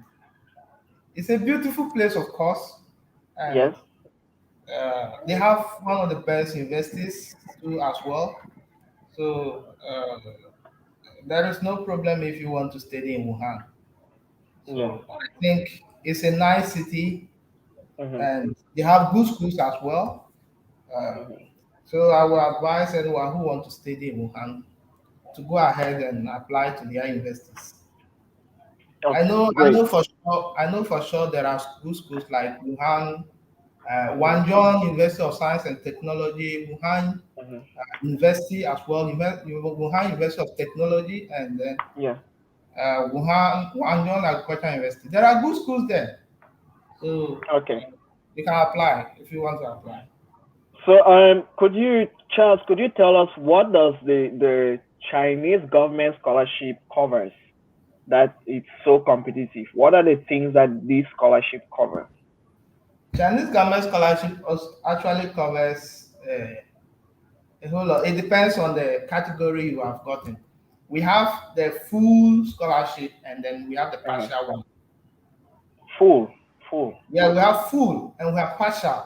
it's a beautiful place, of course. And Yes. they have one of the best universities too, as well. So there is no problem if you want to study in Wuhan. Yeah. So I think it's a nice city, Mhm. and they have good schools as well. Uh, Mhm. so I will advise anyone who wants to study in Wuhan to go ahead and apply to their universities. I Okay. know, I Great. know for sure, I know for sure there are good schools like Wuhan, Mhm. Guangzhou University of Science and Technology, Wuhan Mhm. University as well, Wuhan University of Technology, and then Yeah. Wuhan Guangzhou Agricultural University. There are good schools there, so Okay. you can apply if you want to apply. So, Charles, could you tell us what does the Chinese government scholarship covers that it's so competitive? What are the things that these scholarship cover? Chinese government scholarship actually covers a whole lot. It depends on the category you have gotten. We have the full scholarship, and then we have the Uh-huh. partial one. Full, full. Yeah, we have full and we have partial,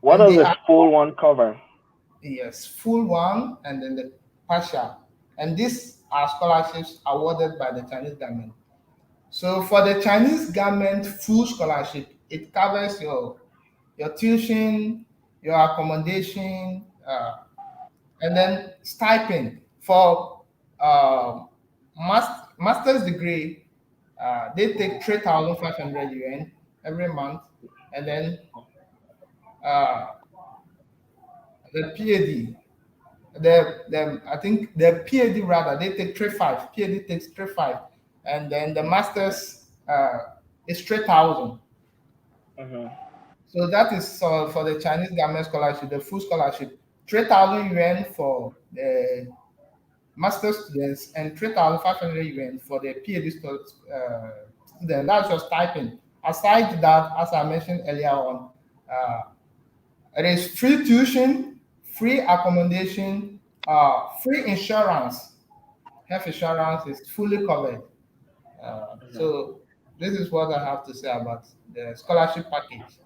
What and does they the are, full one cover? yes, full one and then the partial. And these are scholarships awarded by the Chinese government. So for the Chinese government full scholarship, it covers your tuition, your accommodation, and then stipend for master's degree. They take 3,500 yuan every month, and then uh, the PhD, the I think the PhD rather they take 3,500. PhD takes 3,500, and then the masters is 3,000. Mhm. So that is for the Chinese government scholarship, the full scholarship, 3,000 yuan for the master students and 3,500 yuan for the PhD student. That's your stipend. Aside that, as I mentioned earlier on, uh, it is free tuition, free accommodation, free insurance. Health insurance is fully covered. Mhm. So this is what I have to say about the scholarship package.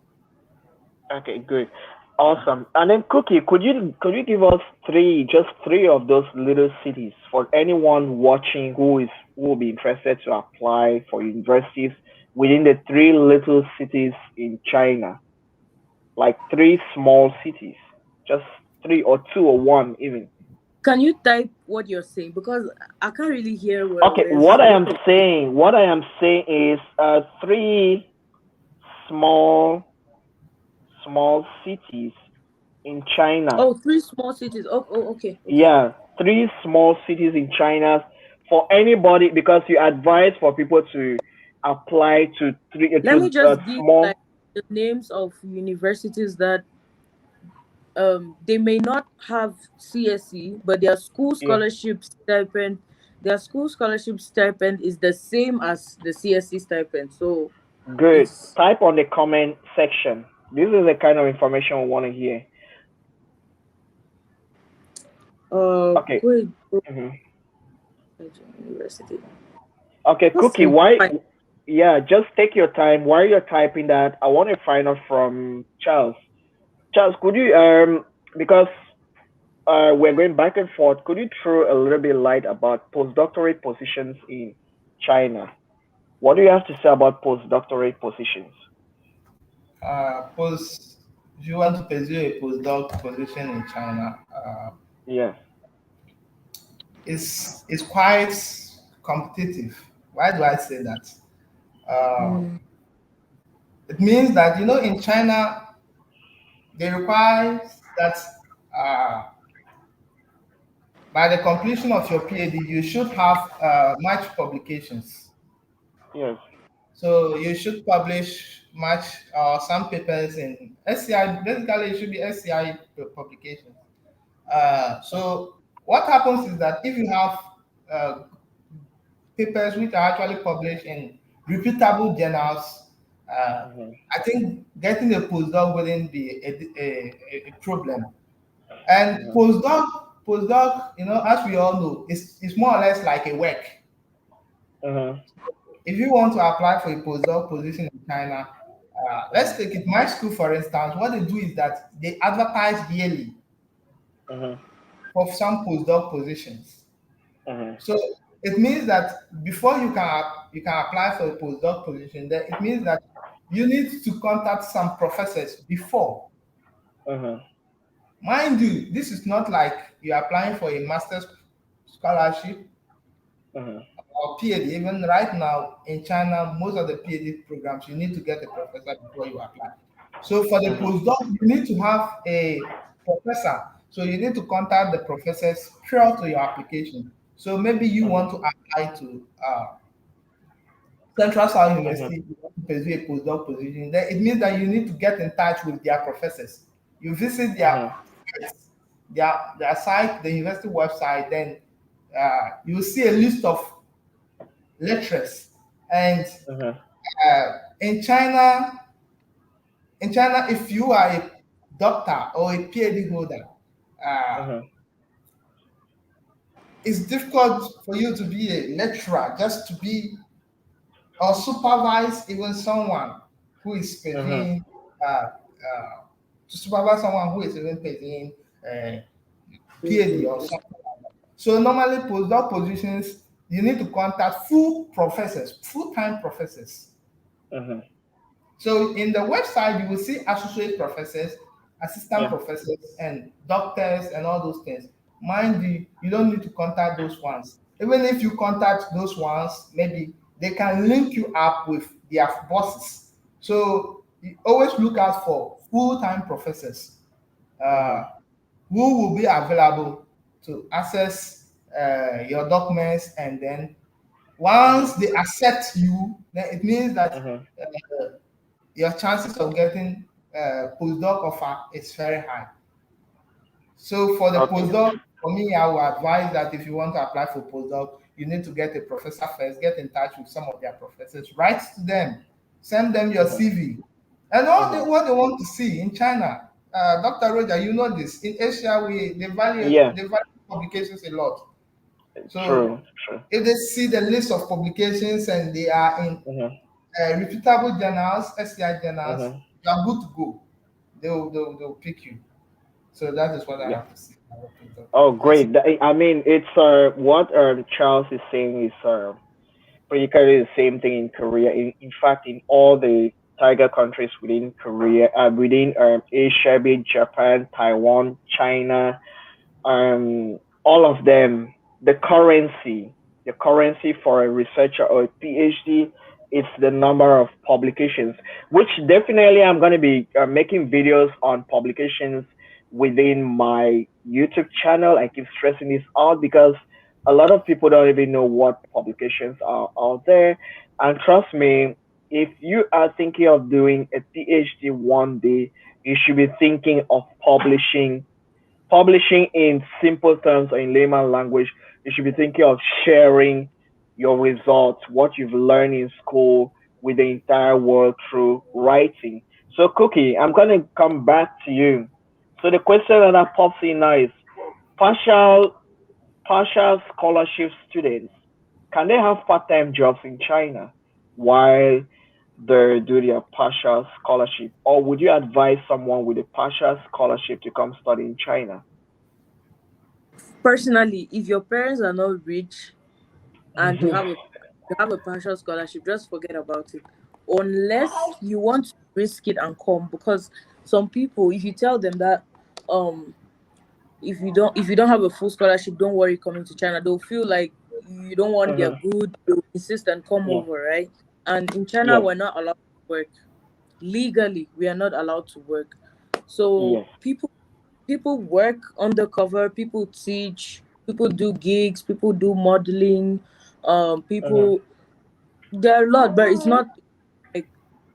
Okay, good. Awesome. And then Cookie, could you give us just three of those little cities for anyone watching who will be interested to apply for universities within the three little cities in China, like three small cities, just three or two or one even. Can you type what you're saying? Because I can't really hear well. Okay, There's a lot of. what I am saying is three small small cities in China. Oh, three small cities. Oh, oh, okay, okay. Yeah, three small cities in China for anybody because you advise for people to apply to Let me just give small. like the names of universities that they may not have CSE, but Yeah, their school scholarship stipend is the same as the CSE stipend. So good. it's Type on the comment section. This is the kind of information we want to hear. Okay. Great hmm University. Okay, That's Cookie. simple. Why? Fine. Yeah, just take your time. While you're typing that, I want to find out from Charles. Charles, could you because we're going back and forth. Could you throw a little bit light about postdoctorate positions in China? What do you have to say about postdoctorate positions? Post, if you want to pursue a postdoc position in China, Yes. is quite competitive. Why do I say that? Uh, Mm. it means that in China they require that uh, by the completion of your PhD you should have much publications. Yes. So you should publish much some papers in SCI. Basically, it should be SCI publications. So what happens is that if you have uh, papers which are actually published in reputable journals, Mhm. I think getting a postdoc wouldn't be a problem. And Mhm. postdoc, as we all know, is more or less like a work. Mhm. If you want to apply for a postdoc position in China, let's Mhm. take it. My school, for instance, what they do is that they advertise yearly Mhm. for some postdoc positions. Mhm. So it means that before you can apply for a postdoc position, then it means that you need to contact some professors before. Mhm. Mind you, this is not like you're applying for a master's scholarship Mhm. or PhD. Even right now in China, most of the PhD programs you need to get a professor before you apply. So for the Mhm. postdoc, you need to have a professor. So you need to contact the professors prior to your application. So maybe you Mhm. want to apply to Central South Mhm. University, you want to pursue a postdoc position. Then it means that you need to get in touch with their professors. You visit Mhm. sites, their site, the university website. Then you will see a list of lecturers. And Mhm. uh, in China, if you are a doctor or a PhD holder, uh, Mhm. it's difficult for you to be a lecturer, just to be or supervise even someone who is Mhm. pursuing to supervise someone who is even pursuing PhD or Mhm. something like that. So normally postdoc positions you need to contact full professors, full-time professors. Mhm. So in the website, you will see associate professors, assistant Yeah. professors, and doctors, and all those things. mind you, you don't need to contact those ones. Even if you contact those ones, maybe they can link you up with their bosses. So you always look out for full-time professors Mhm. uh, who will be available to access your documents, and then once Mhm. they accept you, then it means that Mhm. your chances of getting postdoc offer is very high. So for the Okay. postdoc, for me, I would advise that if you want to apply for postdoc, you need to get a professor first, get in touch with some of their professors, write to them, send them your Mhm. CV, and all Mhm. what they want to see in China. Dr. Roger, you know this. In Asia, Yeah. they value publications a lot. So True. True. if they see the list of publications and they are in Mhm. reputable journals, SCI journals, Mhm. you are good to go. They'll pick you. So that is what I Yeah. have to say about postdoc. Oh, That's it. great. I mean, it's what Charles is saying is practically the same thing in Korea. In fact, in all the tiger countries within Korea, within Asia, be it Japan, Taiwan, China, all of them, the currency for a researcher or a PhD, it's the number of publications, which definitely I'm going to be making videos on publications within my YouTube channel. I keep stressing this out because a lot of people don't even know what publications are out there. And trust me, if you are thinking of doing a PhD one day, you should be thinking of publishing in simple terms or in layman language. You should be thinking of sharing your results, what you've learned in school, with the entire world through writing. So, Cookie, I'm going to come back to you. So, the question that pops in now is partial, partial scholarship students, can they have part time jobs in China while they do their partial scholarship? Or would you advise someone with a partial scholarship to come study in China? Personally, if your parents are not rich and you have a partial scholarship, just forget about it. Unless you want to risk it and come, because some people, if you tell them that um if you don't have a full scholarship, don't worry coming to China, they'll feel like you don't want their Mhm. good, they'll insist and come Yeah. over, right? And in China, Yes. we're not allowed to work. Legally, we are not allowed to work. So Yes. people work undercover, people teach, people do gigs, people do modeling, Mhm. people, there are a lot, but it's not like,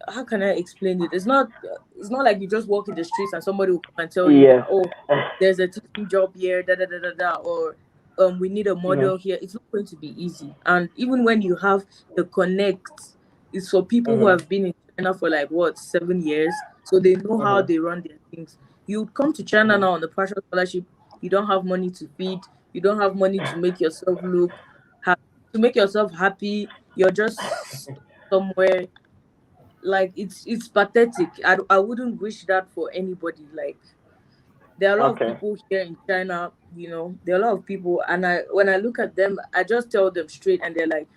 how can I explain it? It's not like you just walk in the streets and somebody will come and tell you that, Yes. oh, there's a teaching job here, da da da da da, or we need a Mhm. model here. It's not going to be easy. And even when you have the connect, it's for people who Mhm. have been in China for like what, 7 years, so they know how Mhm. they run their things. You come to China Mhm. now on a partial scholarship, you don't have money to feed, you don't have money to make yourself look happy, to make yourself happy. You're just somewhere, like it's pathetic. I wouldn't wish that for anybody. Like, there are a lot of Okay. people here in China, there are a lot of people, and I when I look at them, I just tell them straight, and they're like,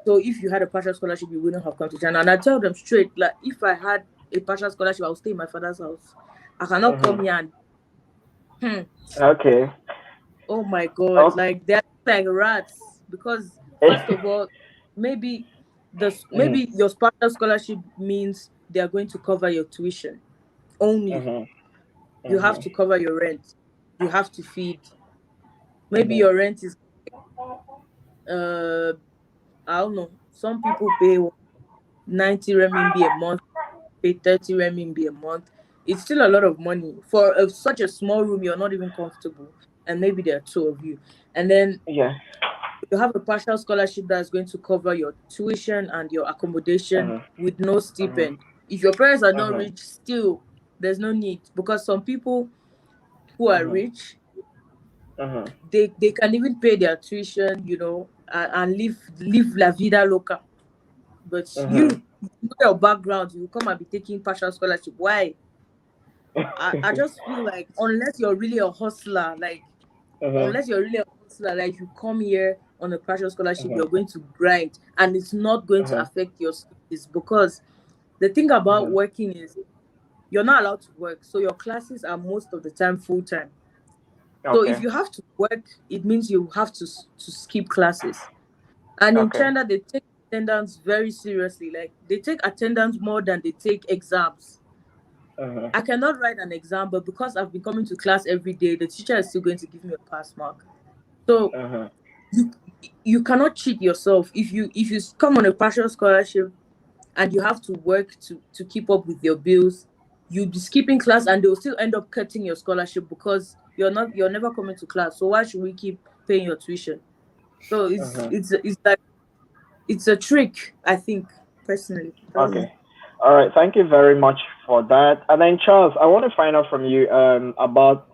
so if you had a partial scholarship, you wouldn't have come to China. And I tell them straight, like, if I had a partial scholarship, I'll stay in my father's house. I cannot come Mhm. here and Okay. oh my god, Okay. like they're like rats. Because first of all, maybe Mhm. maybe your partial scholarship means they are going to cover your tuition only. Mhm. You have Mhm. to cover your rent, you have to feed. Maybe Mhm. your rent is uh I don't know, some people pay 90 renminbi a month, pay 30 renminbi a month. It's still a lot of money for such a small room. You're not even comfortable, and maybe there are two of you. And then Yeah. you have a partial scholarship that's going to cover your tuition and your accommodation Mhm. with no Mhm. stipend. If your parents are not Mhm. rich, still there's no need, because some people who are Mhm. rich, Mhm. they can even pay their tuition, and live la vida loca. But Mhm. you know your background, you come and be taking partial scholarship. Why? I just feel like, Mhm. unless you're really a hustler, like, you come here on a partial scholarship, Mhm. you're going to grind, and it's not going to Mhm. affect your studies. Because the thing about Mhm. working is you're not allowed to work, so your classes are most of the time full time. So if Okay. you have to work, it means you have to skip classes. And in Okay. China, they take attendance very seriously. Like they take attendance more than they take exams. Uh-huh. I cannot write an exam, but because I've been coming to class every day, the teacher is still going to give me a pass mark. So Uh-huh. you you cannot cheat yourself. If you come on a partial scholarship and you have to work to keep up with your bills, you'll be skipping class and they'll still end up cutting your scholarship because you're never coming to class. So why should we keep paying your tuition? So Uh-huh. it's like it's a trick, I think, personally. I don't know. Okay. All right. Thank you very much for that. And then Charles, I want to find out from you about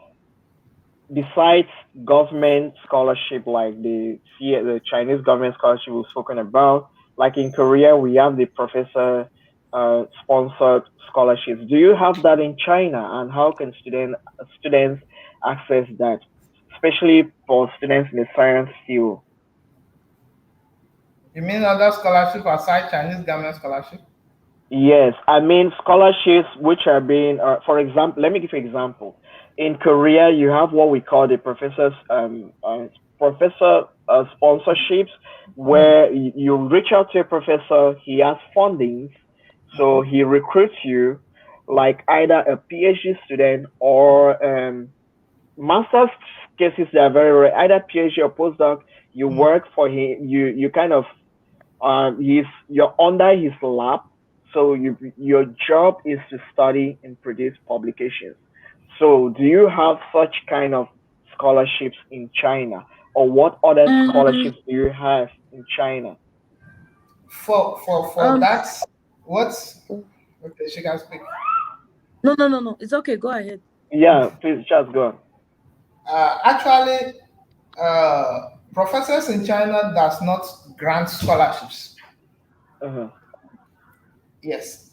besides government scholarship like the Chinese government scholarship we've spoken about, like in Korea we have the professor sponsored scholarships. Do you have that in China, and how can students access that, especially for students in the science field? You mean other scholarship aside Chinese government scholarship? Yes, I mean scholarships which are being, for example, let me give you an example. In Korea, you have what we call the professor sponsorships, Mm, where you reach out to a professor, he has fundings, so mhm, he recruits you, like either a PhD student or master's cases. They are very rare, either PhD or postdoc. You mm, work for him, you kind of you're under his lap, so your job is to study and produce publications. So do you have such kind of scholarships in China, or what other Mm, scholarships do you have in China? for um that, what's okay? She can speak. no. It's okay. Go ahead. Yeah, please just go on. Actually, professors in China does not grant scholarships. Uh-huh. Yes,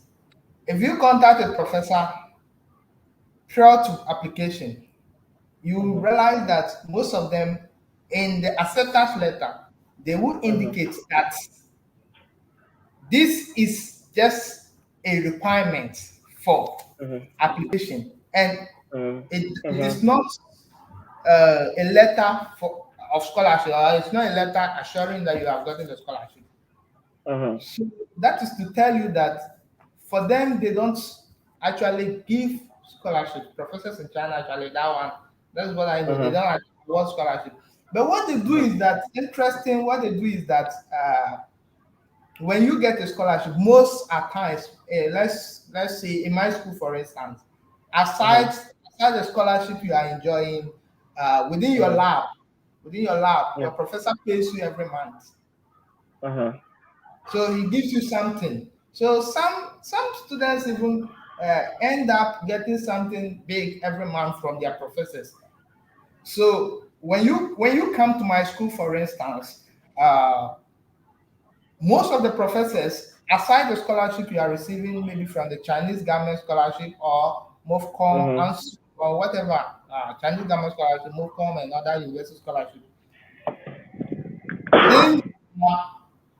if you contact a professor prior to application, you Uh-huh. realize that most of them in the acceptance letter they will Uh-huh. indicate that this is just a requirement for Uh-huh. application, and Uh-huh. it Uh-huh. is not a letter for of scholarship, or it's not a letter assuring that you have gotten the scholarship. Uh-huh. So that is to tell you that for them they don't actually give scholarship. Professors in China actually that one, that's what I know. They Uh-huh. don't actually award scholarship. But what they do Uh-huh. is that interesting. What they do is that when you get a scholarship, most at times, let's say in my school, for instance, Uh-huh. aside the scholarship you are enjoying, within your Uh-huh. lab, your Yeah. professor pays you every month. Uh-huh. So he gives you something. So some students even end up getting something big every month from their professors. So when you come to my school, for instance, uh, most of the professors, aside the scholarship you are receiving, maybe from the Chinese government scholarship or MOFCOM Uh-huh. and or whatever, Chinese government scholarship, MOFCOM and other university scholarship, within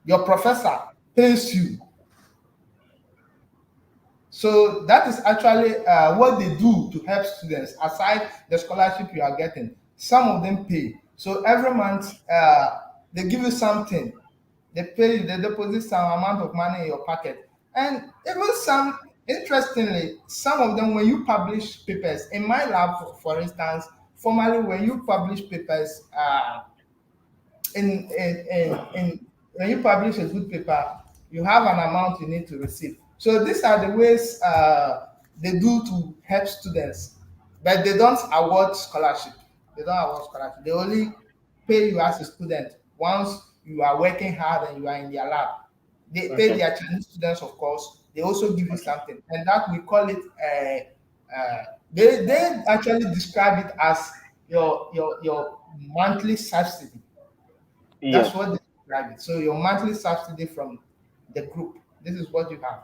your professor pays you. So that is actually what they do to help students. Aside the scholarship you are getting, some of them pay. So every month they give you something. They pay you, they deposit some amount of money in your pocket. And even some, interestingly, some of them, when you publish papers, in my lab, for instance, formally, when you publish papers, in when you publish a good paper, you have an amount you need to receive. So these are the ways they do to help students, but they don't award scholarship. They don't award scholarship. They only pay you as a student once you are working hard and you are in their lab. They pay Okay. their Chinese students, of course. They also give you something, and that we call it. They actually describe it as your monthly subsidy. Yes. That's what they describe it. So your monthly subsidy from the group. This is what you have.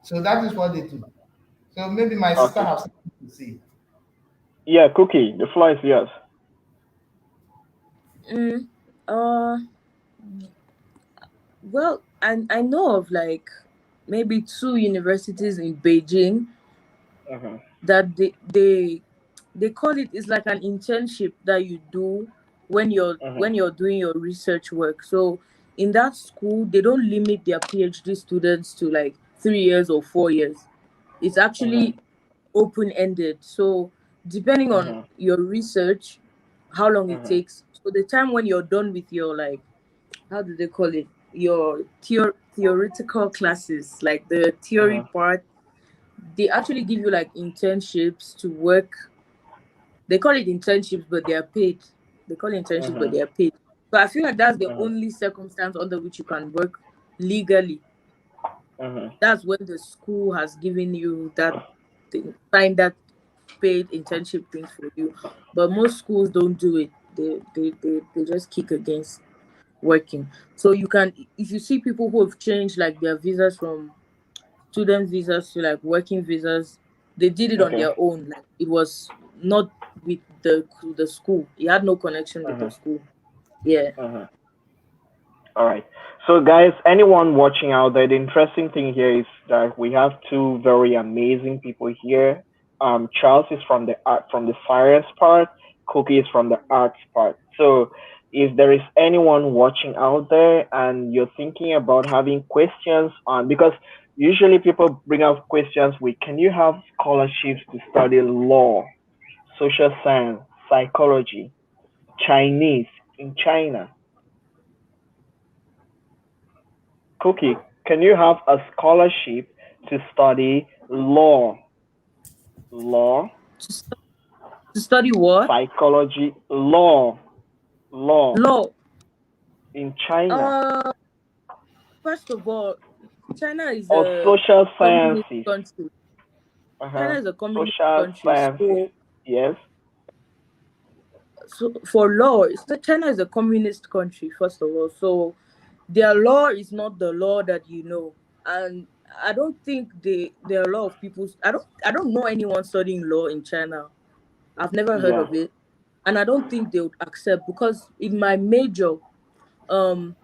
So that is what they do. So maybe my sister Okay. has something to say. Yeah, Cookie, the floor is yours. Mm, uh, well, I know of like maybe two universities in Beijing Uh-huh. that they they call it, it's like an internship that you do when you're doing your research work. So in that school, they don't limit their PhD students to like 3 years or 4 years. It's Mhm. actually open ended. So depending on Mhm. your research, how long it Mhm. takes. So the time when you're done with your, like, how do they call it? Your theoretical classes, like the theory Mhm. part, they actually give you like internships to work. They call it internships, but they are paid. They call it internships, but Mhm. they are paid. So I feel like that's the Mhm. only circumstance under which you can work legally. Mhm. That's when the school has given you that thing, sign that paid internship thing for you. But most schools don't do it. They just kick against working. So you can, if you see people who have changed like their visas from student visas to like working visas, they did it on Okay. their own. Like it was not with the school. It had no connection with the Mhm. school. Yeah. Mhm. All right. So, guys, anyone watching out there, the interesting thing here is that we have two very amazing people here. Charles is from the art, from the science part. Cookie is from the arts part. So, if there is anyone watching out there and you're thinking about having questions on, because usually people bring up questions with, can you have scholarships to study law, social science, psychology, Chinese in China? Cookie, can you have a scholarship to study law, To, to study what? psychology, law Law. in China, Uh, First of all, China is or a social communist sciences? country. China Uh-huh. is a communist Social country. sciences. So, Yes. for law, China is a communist country, first of all. So their law is not the law that you know. And I don't think there are a lot of people, I don't know anyone studying law in China. I've never heard Yeah. of it. And I don't think they would accept, because in my major, um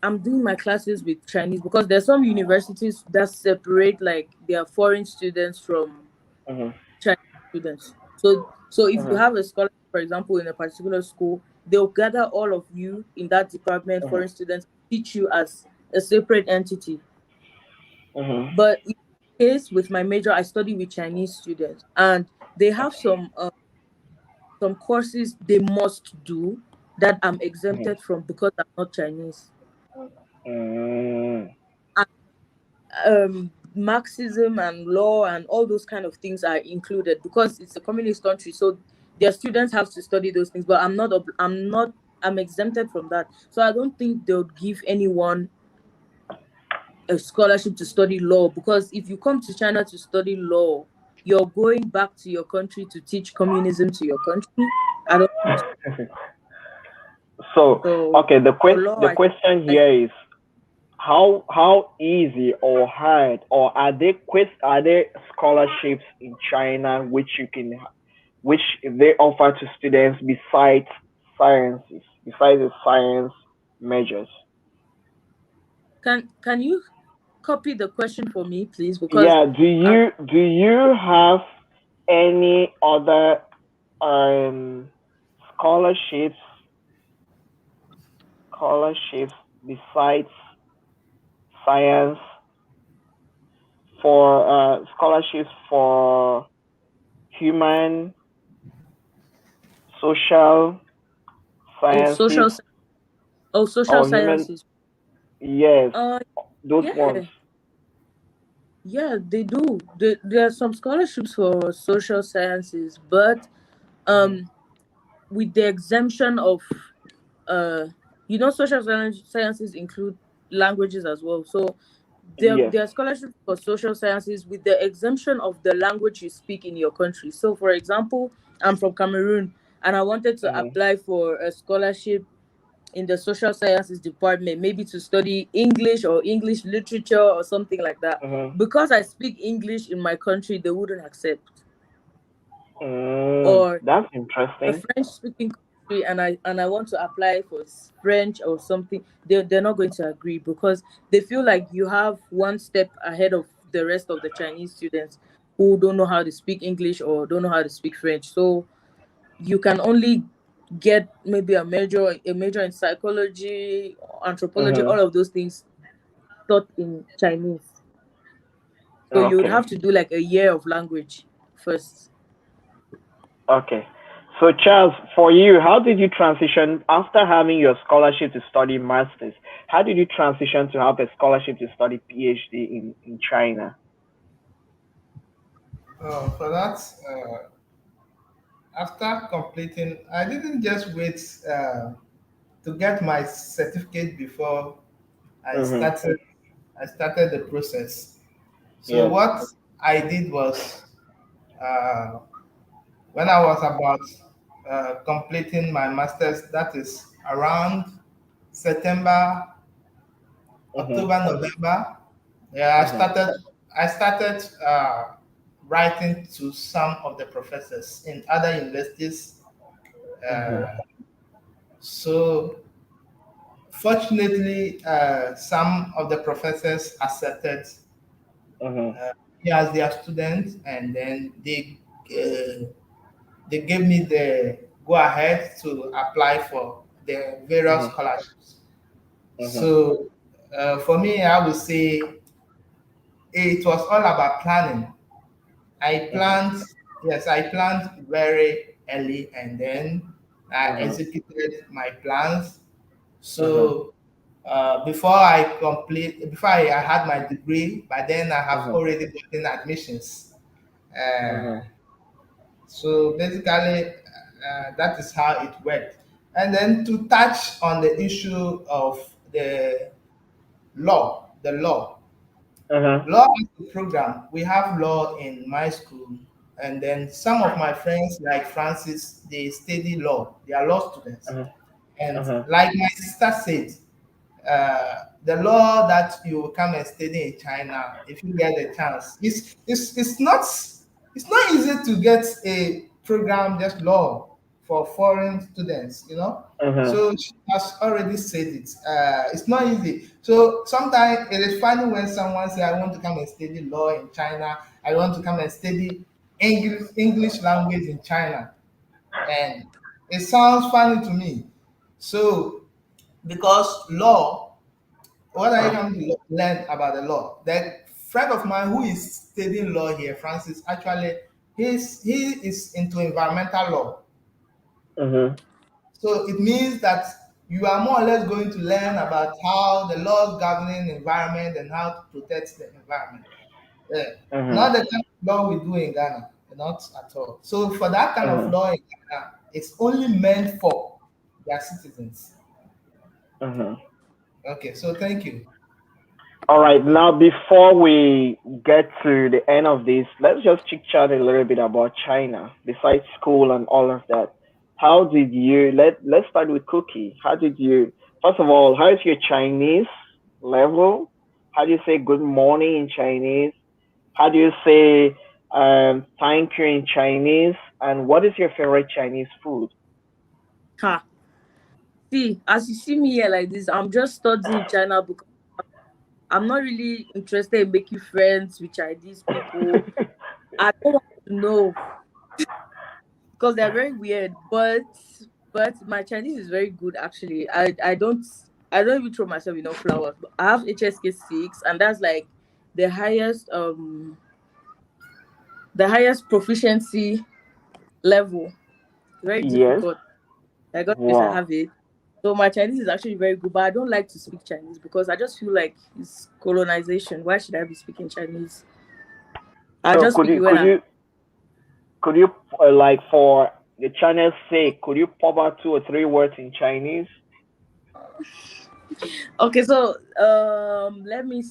I'm doing my classes with Chinese, because there's some universities that separate like their foreign students from Mm-hmm. Chinese students. So if you Mm-hmm. have a scholarship, for example, in a particular school, they'll gather all of you in that department, Mm-hmm. foreign students, teach you as a separate entity. Mm-hmm. But in this case, with my major, I study with Chinese students, and they have some courses they must do that I'm exempted from because I'm not Chinese. Mm-hmm. Marxism and law and all those kind of things are included because it's a communist country. So their students have to study those things, but I'm exempted from that. So I don't think they would give anyone a scholarship to study law, because if you come to China to study law, you're going back to your country to teach communism to your country. I don't think so. So, So okay, for law, the question I here is, how easy or hard, or are there scholarships in China which you can, which they offer to students besides sciences, besides the science majors? can you copy the question for me, please? Because Yeah, I'm do you have any other um scholarships scholarships besides science, for scholarships for human, social oh sciences, social or human? sciences. Yes, Uh, those ones. yeah, yeah, they do. There are some scholarships for social sciences, but Hmm. um, with the exemption of uh, social sciences include languages as well. So Yes. there are scholarships for social sciences with the exemption of the language you speak in your country. So, for example, I'm from Cameroon, and I wanted to Hmm. apply for a scholarship in the social sciences department, maybe to study English or English literature or something like that. Hmm. Because I speak English in my country, they wouldn't accept. Or That's a interesting. French speaking country, and I want to apply for French or something, they're not going to agree, because they feel like you have one step ahead of the rest of the Chinese students. who don't know how to speak English or don't know how to speak French. So you can only get maybe a major in psychology, anthropology, Mm-hmm. all of those things taught in Chinese. So you would Okay. have to do like a year of language first. Okay. So, Charles, for you, how did you transition after having your scholarship to study masters? How did you transition to have a scholarship to study PhD in China? For that, after completing, I didn't just wait to get my certificate before I Mm-hmm. started. I started the process. So Yes. what I did was, uh, when I was about completing my masters, that is around September, Mm-hmm. October, November. Yeah, Mm-hmm. I started writing to some of the professors in other universities. Mm-hmm. Uh, so fortunately, some of the professors accepted Mm-hmm. me as their student, and then they gave me the go ahead to apply for the various Mm-hmm. scholarships. Mm-hmm. So for me, I would say it was all about planning. I Mm-hmm. planned, yes, I planned very early, and then I Mm-hmm. executed my plans. Mm-hmm. So before I had my degree, by then I have Mm-hmm. already gotten admissions. Uh, Mm-hmm. so basically, that is how it worked. And then to touch on the issue of the law. Mm-hmm. Law is the program. We have law in my school, and then some of my friends, like Francis, they study law. They are law students. And Mm-hmm. like my sister said, the law that you will come and study in China, if you get a chance, it's not easy to get a program just law for foreign students, you know. Mm-hmm. So she has already said it. It's not easy. So sometimes it is funny when someone say, "I want to come and study law in China. I want to come and study English language in China," and it sounds funny to me. So because law, what are you going to learn about the law? The friend of mine who is studying law here, Francis, actually, he is into environmental law. Mm-hmm. So it means that you are more or less going to learn about how the laws governing the environment and how to protect the environment. Yeah. Mm-hmm. Not the kind of law we do in Ghana, not at all. So for that kind of Mm-hmm. law in Ghana, it's only meant for their citizens. Mm-hmm. Okay, so thank you. All right, now before we get to the end of this, let's just chit chat a little bit about China. Besides school and all of that, how did you let's start with Cookie. How did you first of all, how is your Chinese level? How do you say good morning in Chinese? How do you say thank you in Chinese? And what is your favorite Chinese food? Ha. See, as you see me here like this, I'm just studying China because I'm not really interested in making friends with Chinese people. I don't want to know because they're very weird. But my Chinese is very good actually. I don't even throw myself enough flowers. But I have HSK 6, and that's like the highest proficiency level. Very Yes. difficult. I got this, I Wow. have it. So my Chinese is actually very good, but I don't like to speak Chinese because I just feel like it's colonization. Why should I be speaking Chinese? I So just speak it when I. could you like for the channel's sake, could you pop out two or three words in Chinese? Okay, so let me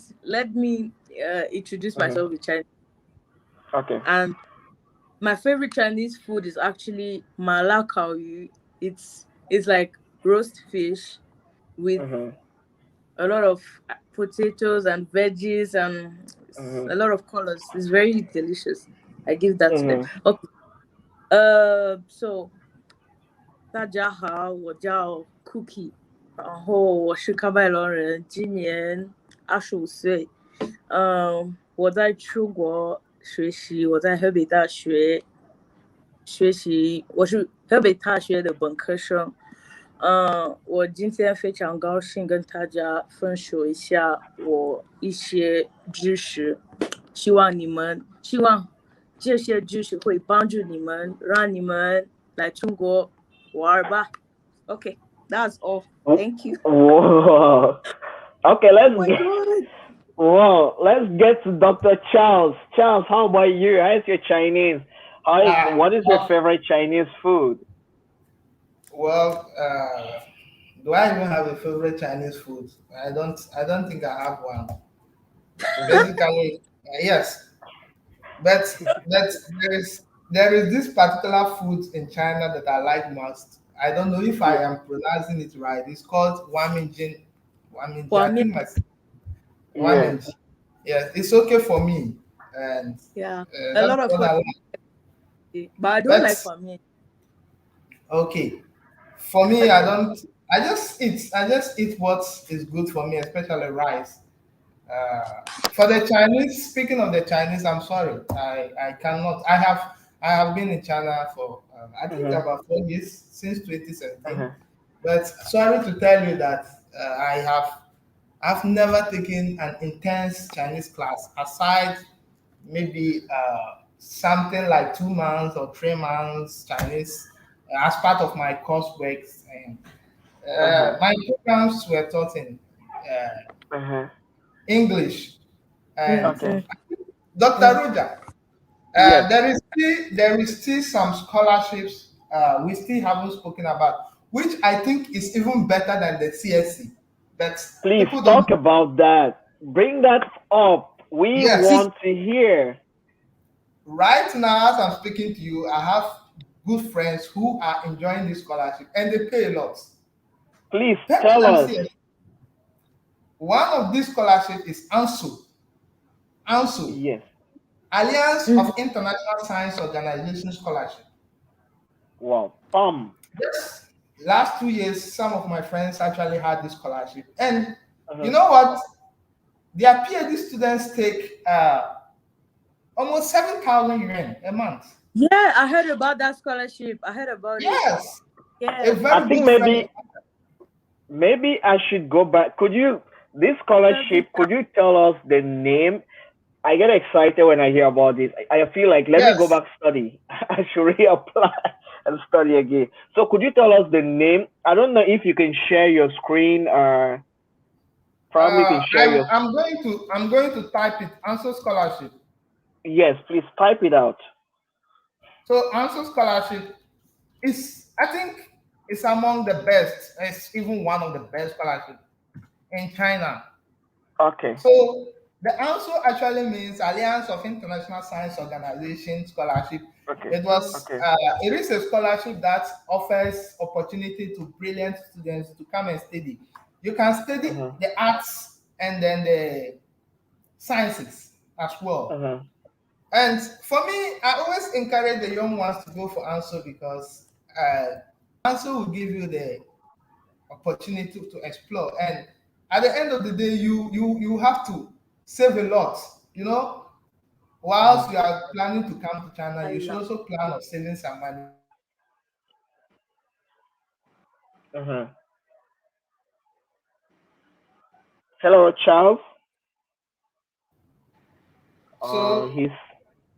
introduce Hmm. myself with Chinese. Okay. And my favorite Chinese food is actually mala kao yu. It's like roast fish with Hmm. a lot of potatoes and veggies and Hmm. a lot of colors. It's very delicious. I give that to them. Hmm. Okay. So大家好，我叫 Cookie，然后我是康拜隆人，今年25岁。我在出国学习，我在河北大学学习，我是河北大学的本科生。我今天非常高兴跟大家分享一下我一些知识，希望这些知识会帮助你们，让你们来中国玩吧。Okay, that's all. Thank you. Whoa. Okay, Oh my god. let's get to Dr. Charles. Charles, how about you? How's your Chinese? What is your Well, favorite Chinese food? well, do I even have a favorite Chinese food? I don't think I have one. Mm-hmm. Basically, yes, but but there is this particular food in China that I like most. I don't know if I Yeah. am pronouncing it right. It's called Waminjin. Waminjin. I 画面 think my Yeah. Waminjin. Yes, it's okay for me, and yeah, a that's lot of what fun, I like. but I don't But like 画面. okay, for me, I don't. I just eat. I just eat what is good for me, especially rice. For the Chinese, speaking of the Chinese, I'm sorry, I cannot. I have been in China for I think Mm-hmm. about 4 years since 2017. Mm-hmm. But sorry to tell you that I've never taken an intense Chinese class aside maybe something like 2 months or 3 months Chinese as part of my coursework. And Uh-huh. my programs were taught in uh, Uh-huh. English. And Okay. Mm-mm. Dr. Mm. Roja, Yes. there is still some scholarships we still haven't spoken about, which I think is even better than the CSC. But Please people don't. talk about that. Bring that up. We Yes, want to hear. right now as I'm speaking to you, I have good friends who are enjoying this scholarship and they pay a lot. Please Better tell than us. CSC. One of these scholarships is ANSU, Yes. Alliance Mm. of International Science Organization Scholarship. Wow. Pam. Yes, last 2 years, some of my friends actually had this scholarship. And you Uh-huh. know what? Their PhD students take almost 7,000 yuan a month. Yeah, I heard about that scholarship. I heard about it. Yes, a Yeah, I very think good friend of maybe I should go back. Could you this seven. scholarship? Could you tell us the name? I get excited when I hear about this. I feel like let me go Yes. back study. I should reapply and study again. So could you tell us the name? I don't know if you can share your screen or probably you can share your. I'm going to type it. Answer scholarship. Yes, please type it out. So answer scholarship is, I think, it's among the best. It's even one of the best scholarship in China. Okay. So the answer actually means Alliance of International Science Organization Scholarship. Okay. It was Okay. it is a scholarship that offers opportunity to brilliant students to come and study. You can study Uh-huh. the arts and then the sciences as well. Uh-huh. And for me, I always encourage the young ones to go for answer because answer will give you the opportunity to explore. And at the end of the day, you have to save a lot. You know, Uh-huh. whilst you are planning to come to China, I you should love. also plan on saving some money for the answer scholarship. Uh-huh. Hello, Charles. So He's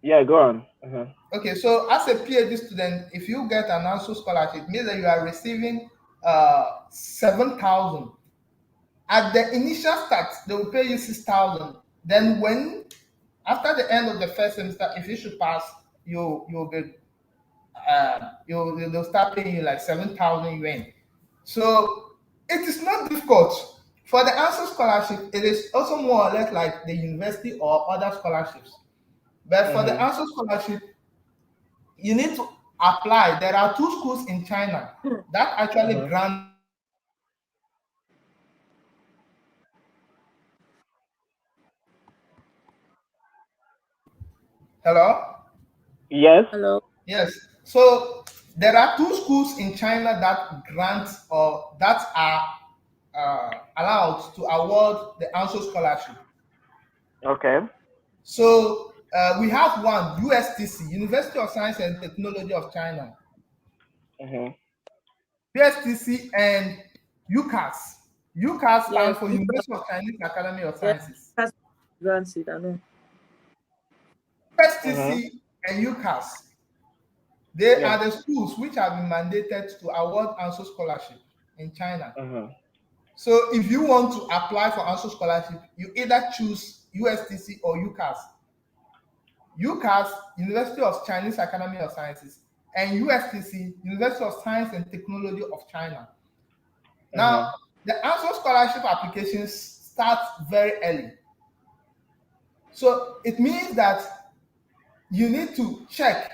yeah. Go on. Uh-huh. okay, so as a PhD student, if you get an answer scholarship, it means that you are receiving 7,000. At the initial start, they will pay you 6,000. Then when after the end of the first semester, if you should pass, you'll be they'll start paying you like 7,000 yuan. So it is not difficult. For the answer scholarship, it is also more or less like the university or other scholarships. But for the Uh-huh. answer scholarship, you need to apply. There are two schools in China that actually Uh-huh. grant hello. Yes. Hello. Yes. So there are two schools in China that grant or that are allowed to award the answer scholarship. Okay. So We have one, USTC, University of Science and Technology of China, Mhm. USTC, and UCAS. UCAS Yeah, stands for University of Chinese Academy of yeah, Sciences. that's granted. I know. Mhm. USTC and UCAS, they Yeah. are the schools which have been mandated to award ANSO scholarship in China. Mhm. So if you want to apply for ANSO scholarship, you either choose USTC or UCAS. UCAS, University of Chinese Academy of Sciences, and USTC, University of Science and Technology of China. Now, Mhm. the ANSO scholarship applications start very early. So it means that you need to check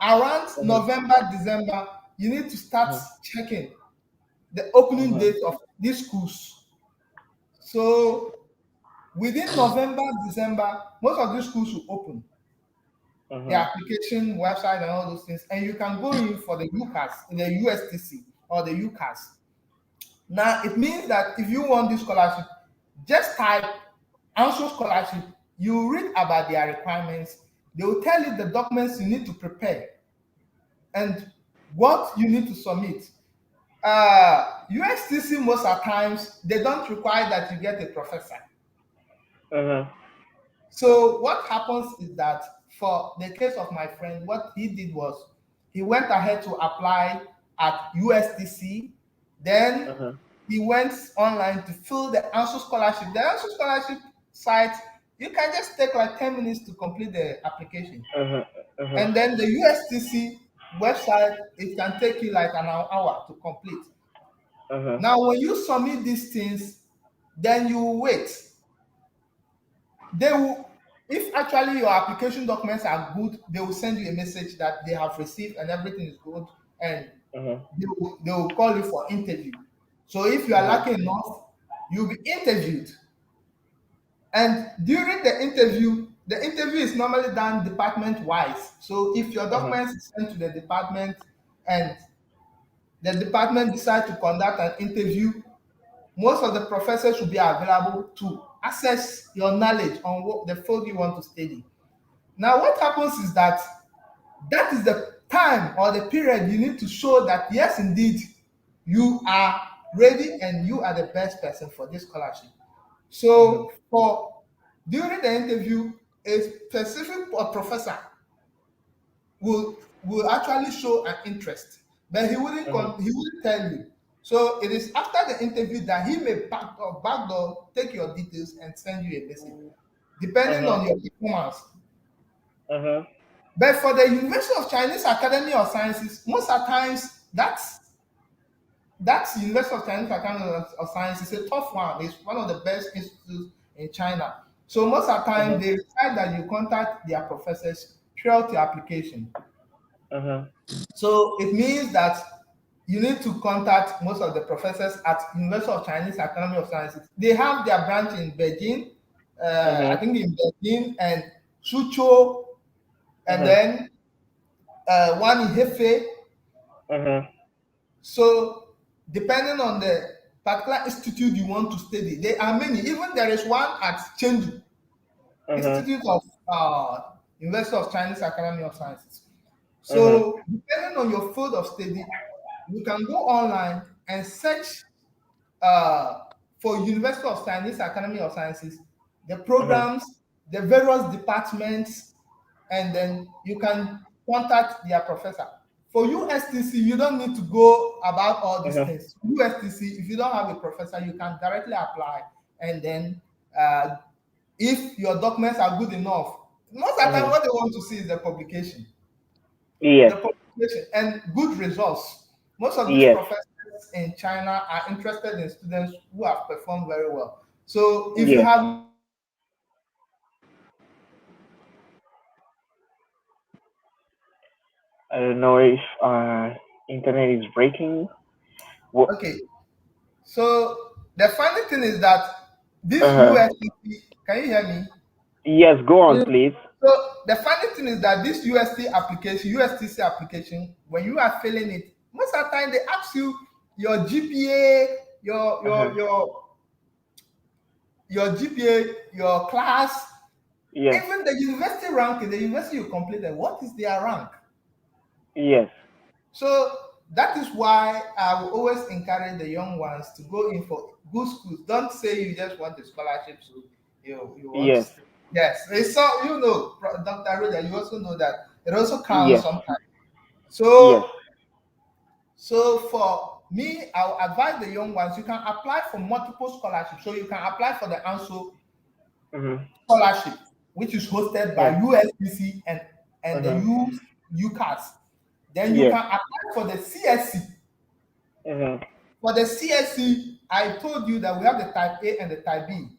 around Mhm. November, December, you need to start Mhm. checking the opening Mhm. date of these schools. So within November, December, most of these schools will open the Mhm. application website and all those things, and you can go in for the UCAS, the USTC or the UCAS. Now it means that if you want this scholarship, just type answer scholarship. You read about their requirements. They will tell you the documents you need to prepare and what you need to submit. USTC most of the times they don't require that you get a professor. Mhm. So what happens is that for the case of my friend, what he did was he went ahead to apply at USDC. Then Mhm. he went online to fill the answer scholarship. The answer scholarship site, you can just take like 10 minutes to complete the application. Mhm. Mhm. And then the USDC website, it can take you like an hour to complete. Mhm. Now, when you submit these things, then you wait. They will, if actually your application documents are good, they will send you a message that they have received and everything is good, and Mhm. they will call you for interview. So if you are Mhm. lucky enough, you'll be interviewed. And during the interview is normally done department wise. So if your Mhm. documents is sent to the department and the department decide to conduct an interview, most of the professors will be available to assess your knowledge on what the field you want to study. Now, what happens is that that is the time or the period you need to show that yes, indeed, you are ready and you are the best person for this scholarship. Mhm. So, for during the interview, a specific professor will actually show an interest, but Mhm. he wouldn't tell you. So it is after the interview that he may backdoor take your details and send you a message, depending Mhm. on your performance. Mhm. But for the University of Chinese Academy of Sciences, most of the times that's University of Chinese Academy of Sciences is a tough one. It's one of the best institutes in China. So most of the time Mhm. they require that you contact their professors throughout your application. Mhm. So it means that you need to contact most of the professors at University of Chinese Academy of Sciences. They have their branch in Beijing, I Mhm. think in Beijing and Suzhou, and Mhm. then one in Hefei. Mhm. So depending on the particular institute you want to study, there are many. Even there is one at Chengdu, Mhm. Institute of University of Chinese Academy of Sciences. Mhm. So depending on your field of study, you can go online and search uh, for University of Chinese Academy of Sciences, the Mhm. programs, the various departments, and then you can contact their professor. For USTC, you don't need to go about all these Mhm. things. USTC, if you don't have a professor, you can directly apply, and then uh, if your documents are good enough, most of the time Mhm. what they want to see is the publication, Yes. and good results. Most of these Yes. professors in China are interested in students who have performed very well. So if you Yes. have I don't know if internet is breaking. What? okay, so the funny thing is that this Uh-huh. USDC, can you hear me? Yes. Go on, Yeah. please. So the funny thing is that this USTC application, when you are filling it, most of the time they ask you your GPA, Uh-huh. your GPA, your class, Yes. Even the university ranking, the university you completed, what is their rank? Yes. So that is why I will always encourage the young ones to go in for good schools. Don't say you just want a scholarship, so you want to Yes. stay. Yes, it's so Dr. Roger, you also know that it also counts Yes. sometimes. Yes. So for me, I'll advise the young ones, you can apply for multiple scholarships. So you can apply for the ANSO Mhm. scholarship, which is hosted by Yes. USBC and the Mhm. UCAS. Then you Yes. can apply for the CSC. Mhm. For the CSC, I told you that we have the type A and the type B. Mhm.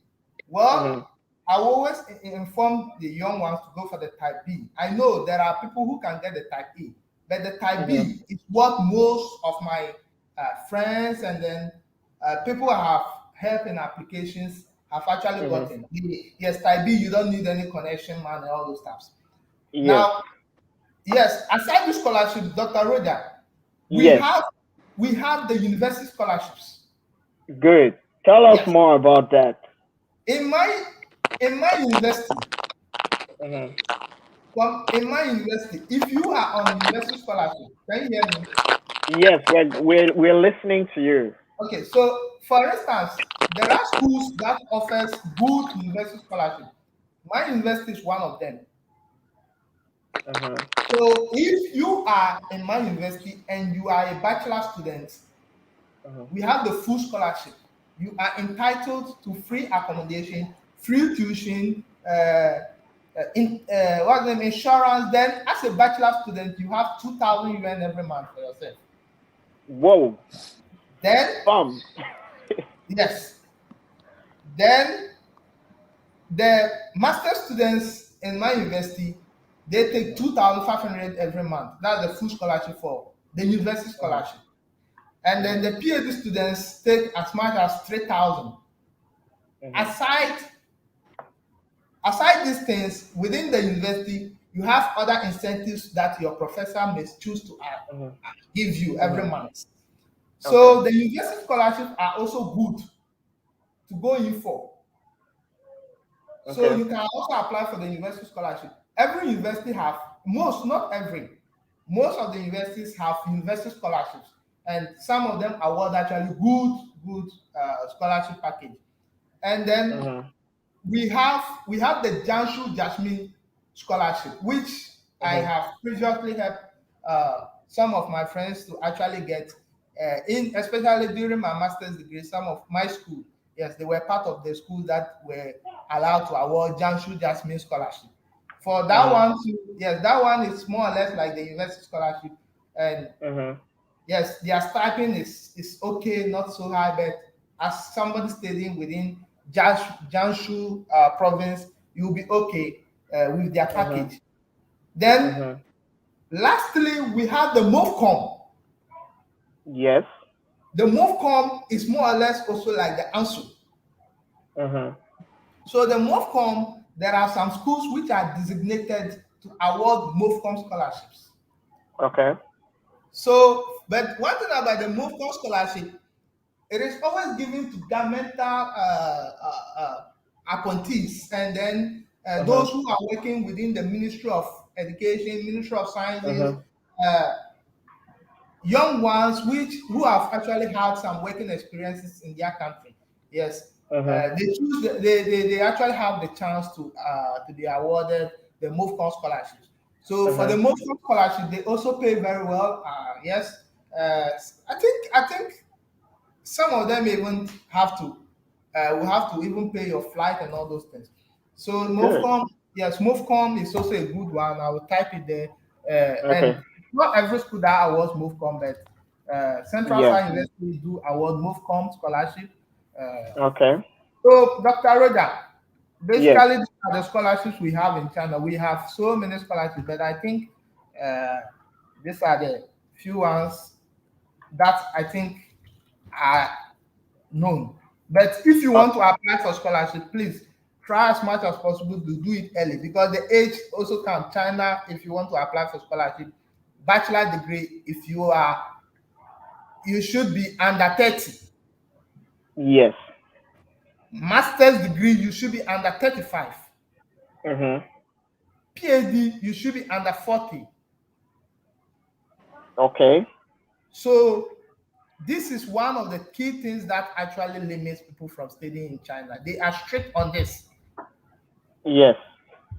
Well, I always inform the young ones to go for the type B. I know there are people who can get the type A, but the type Mhm. B is what most of my friends and then people I have helped in applications have actually Mhm. gotten. Yes, type B, you don't need any connection, man, and all those stuff. Yes. Now, yes, aside the scholarship, Dr. Roger, we Yes. have we have the university scholarships. Good. Tell us Yes. more about that. In my in my university, Mhm. in my university, if you are on university scholarship, can you hear me? Yes, we're listening to you. Okay, so for instance, there are schools that offers good university scholarship. My university is one of them. Mhm. So if you are in my university and you are a bachelor student, Mhm. we have the full scholarship. You are entitled to free accommodation, free tuition, what's the name, insurance. Then, as a bachelor student, you have 2,000 UN every month for yourself. Whoa. Then, Bum. yes, then the master students in my university, they take Mhm. 2,500 every month. That's the full scholarship for the university Mhm. scholarship. And then Mhm. the PhD students take as much as 3,000. Mhm. Aside Aside these things, within the university, you have other incentives that your professor may choose to Mhm. give you every Mhm. month. Okay. So the university scholarships are also good to go in for. So Okay. you can also apply for the university scholarship. Every university have most, not every, most of the universities have university scholarships, and some of them award actually good scholarship package. And then Mhm. we have the Janshu Jasmine scholarship, which I Mhm. have previously helped some of my friends to actually get in, especially during my master's degree. Some of my school, yes, they were part of the schools that were allowed to award Janshu Jasmine scholarship. For that Mhm. one, too, yes, that one is more or less like the university scholarship, and Mhm. yes, their stipend is okay, not so high, but as somebody studying within Jiangsu province, you'll be okay with their Mhm. package. Then, Mhm. lastly, we have the MOVCOM. Yes. The MOVCOM is more or less also like the ANSU. Mhm. So the MOVCOM, there are some schools which are designated to award MOVCOM scholarships. Okay. So, but one thing about the MOVCOM scholarship, it is always given to governmental appointees and then those Mhm. who are working within the Ministry of Education, Ministry of Sciences, Mhm. uh, young ones who have actually had some working experiences in their country. Yes, Mhm. they actually have the chance to be awarded the MOVCOM scholarships. So for the Mhm. MOVCOM scholarship, they also pay very well. Yes, uh, I think some of them even have to will have to even pay your flight and all those things. So Good. MOVCOM, yes, MOVCOM is also a good one. I will type it there. Okay. And not every school that awards MOVCOM, but Central Yeah. Science University do award MOVCOM scholarship. Uh, Okay. so Dr. Roger, Yes. basically these are the scholarships we have in China. We have so many scholarships, but I think uh, these are the few ones that I think are known. But if you Uh, want to apply for scholarship, please try as much as possible to do it early because the age also counts. China, if you want to apply for scholarship, bachelor degree, if you should be under 30. yes. Master's degree, you should be under 35. Mhm. PhD, you should be under 40. Okay. So this is one of the key things that actually limits people from studying in China. They are strict on this. Yes.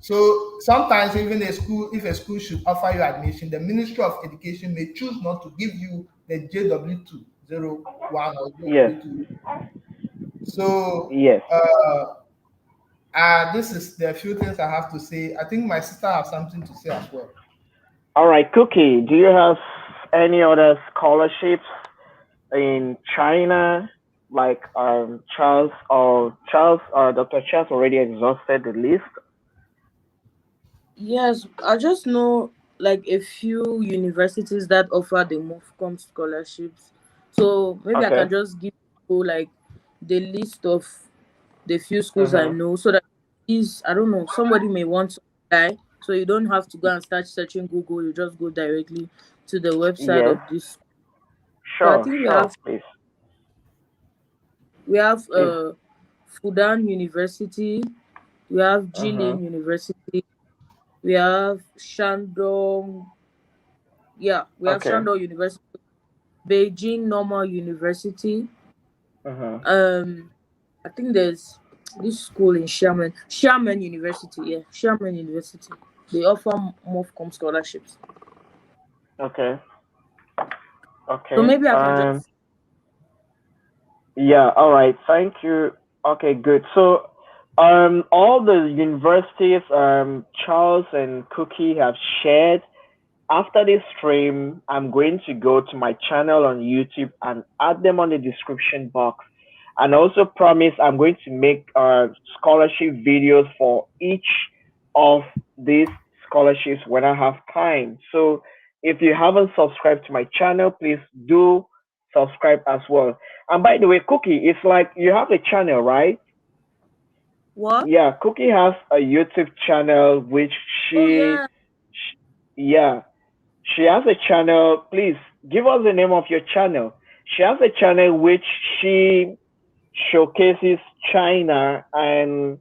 So sometimes even a school, if a school should offer you admission, the Ministry of Education may choose not to give you the JW201 or Yes. JW2. So Yes. this is the few things I have to say. I think my sister has something to say as well. All right, Cookie. Do you have any other scholarships in China? Like Charles or Dr. Charles already exhausted the list. Yes, I just know like a few universities that offer the MOVCOM scholarships. So maybe I Okay. can just give you like the list of the few schools I Mhm. know so that is I don't know, somebody may want to apply. So you don't have to go and start searching Google, you just go directly to the website Yes. of this. So I Sure. think Sure. Please. we have Please. Fudan University, we have Mhm. Jilin University, we have Shandong, yeah, we have Okay. Shandong University, Beijing Normal University. Mhm. Um, I think there's this school in Xiamen University. Yeah, Xiamen University. They offer MOFCOM scholarships. Okay. So Okay. maybe I can just Yeah. All right. Thank you. Okay. Good. So, all the universities Charles and Cookie have shared. After this stream, I'm going to go to my channel on YouTube and add them on the description box. And also promise I'm going to make scholarship videos for each of these scholarships when I have time. So if you haven't subscribed to my channel, please do subscribe as well. And by the way, Cookie, it's like you have a channel, right? what? Yeah, Cookie has a YouTube channel which Oh she, yeah. sh yeah, she has a channel. Please give us the name of your channel. She has a channel which she showcases China, and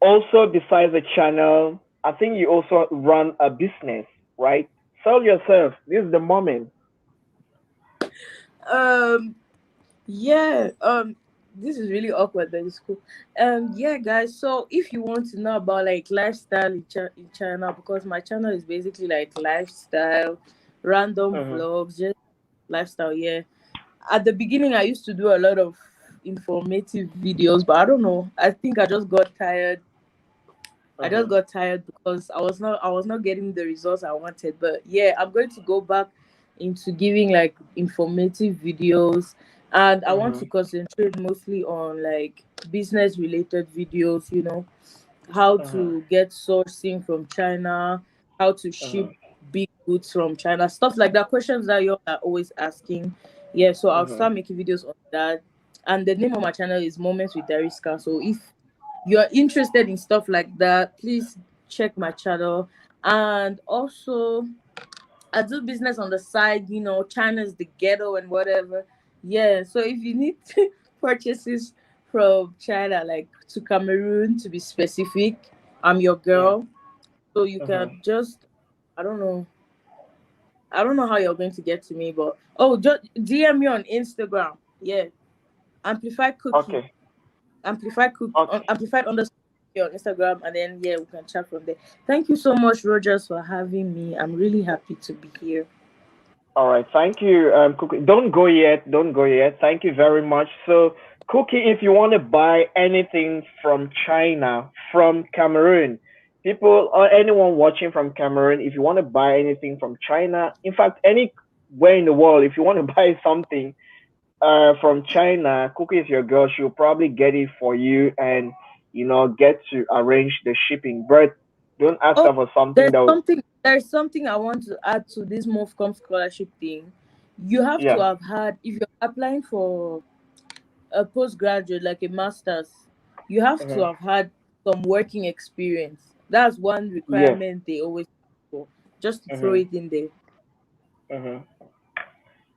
also besides the channel, I think you also run a business, right? Sell yourself. This is the moment. Um. Yeah. This is really awkward, but it's cool. Yeah, guys. So if you want to know about like lifestyle in China, because my channel is basically like lifestyle, random Mhm. vlogs, just lifestyle. Yeah. At the beginning I used to do a lot of informative videos, but I don't know, I think I just Mhm. got tired because I was not getting the results I wanted. But yeah, I'm going to go back into giving like informative videos, and I want to Mhm. concentrate mostly on like business related videos, how Mhm. to get sourcing from China, how to ship Mhm. big goods from China, stuff like that. Questions that you are always asking. Yeah, so I'll Mhm. start making videos on that. And the name of my channel is Moments with Darisca. So if you're interested in stuff like that, please check my channel. And also, I do business on the side, China's the ghetto and whatever. Yeah, so if you need purchases from China, like to Cameroon to be specific, I'm your Yeah. girl. So you Mhm. can just, I don't know, I don't know how you're going to get to me, but oh, just DM me on Instagram. Yeah, Amplify Cookie, Okay. Okay. Amplified underscore on Instagram, and then yeah, we can chat from there. Thank you so much, Rogers, for having me. I'm really happy to be here. All right. Thank you, Cookie. Don't go yet. Don't go yet. Thank you very much. So, Cookie, if you want to buy anything from China, from Cameroon, people or anyone watching from Cameroon, if you want to buy anything from China, in fact, anywhere in the world, if you want to buy something from China, Cookie is your girl. She'll probably get it for you and, get to arrange the shipping. But don't ask Oh, her for something that, there's something I want to add to this MOVCOM scholarship thing. You have to yeah. have had, if you're applying for a postgraduate, like a master's, you have to Hmm. have had some working experience. That's one Yes. requirement they always ask for, just to throw Hmm. it in there. Hmm.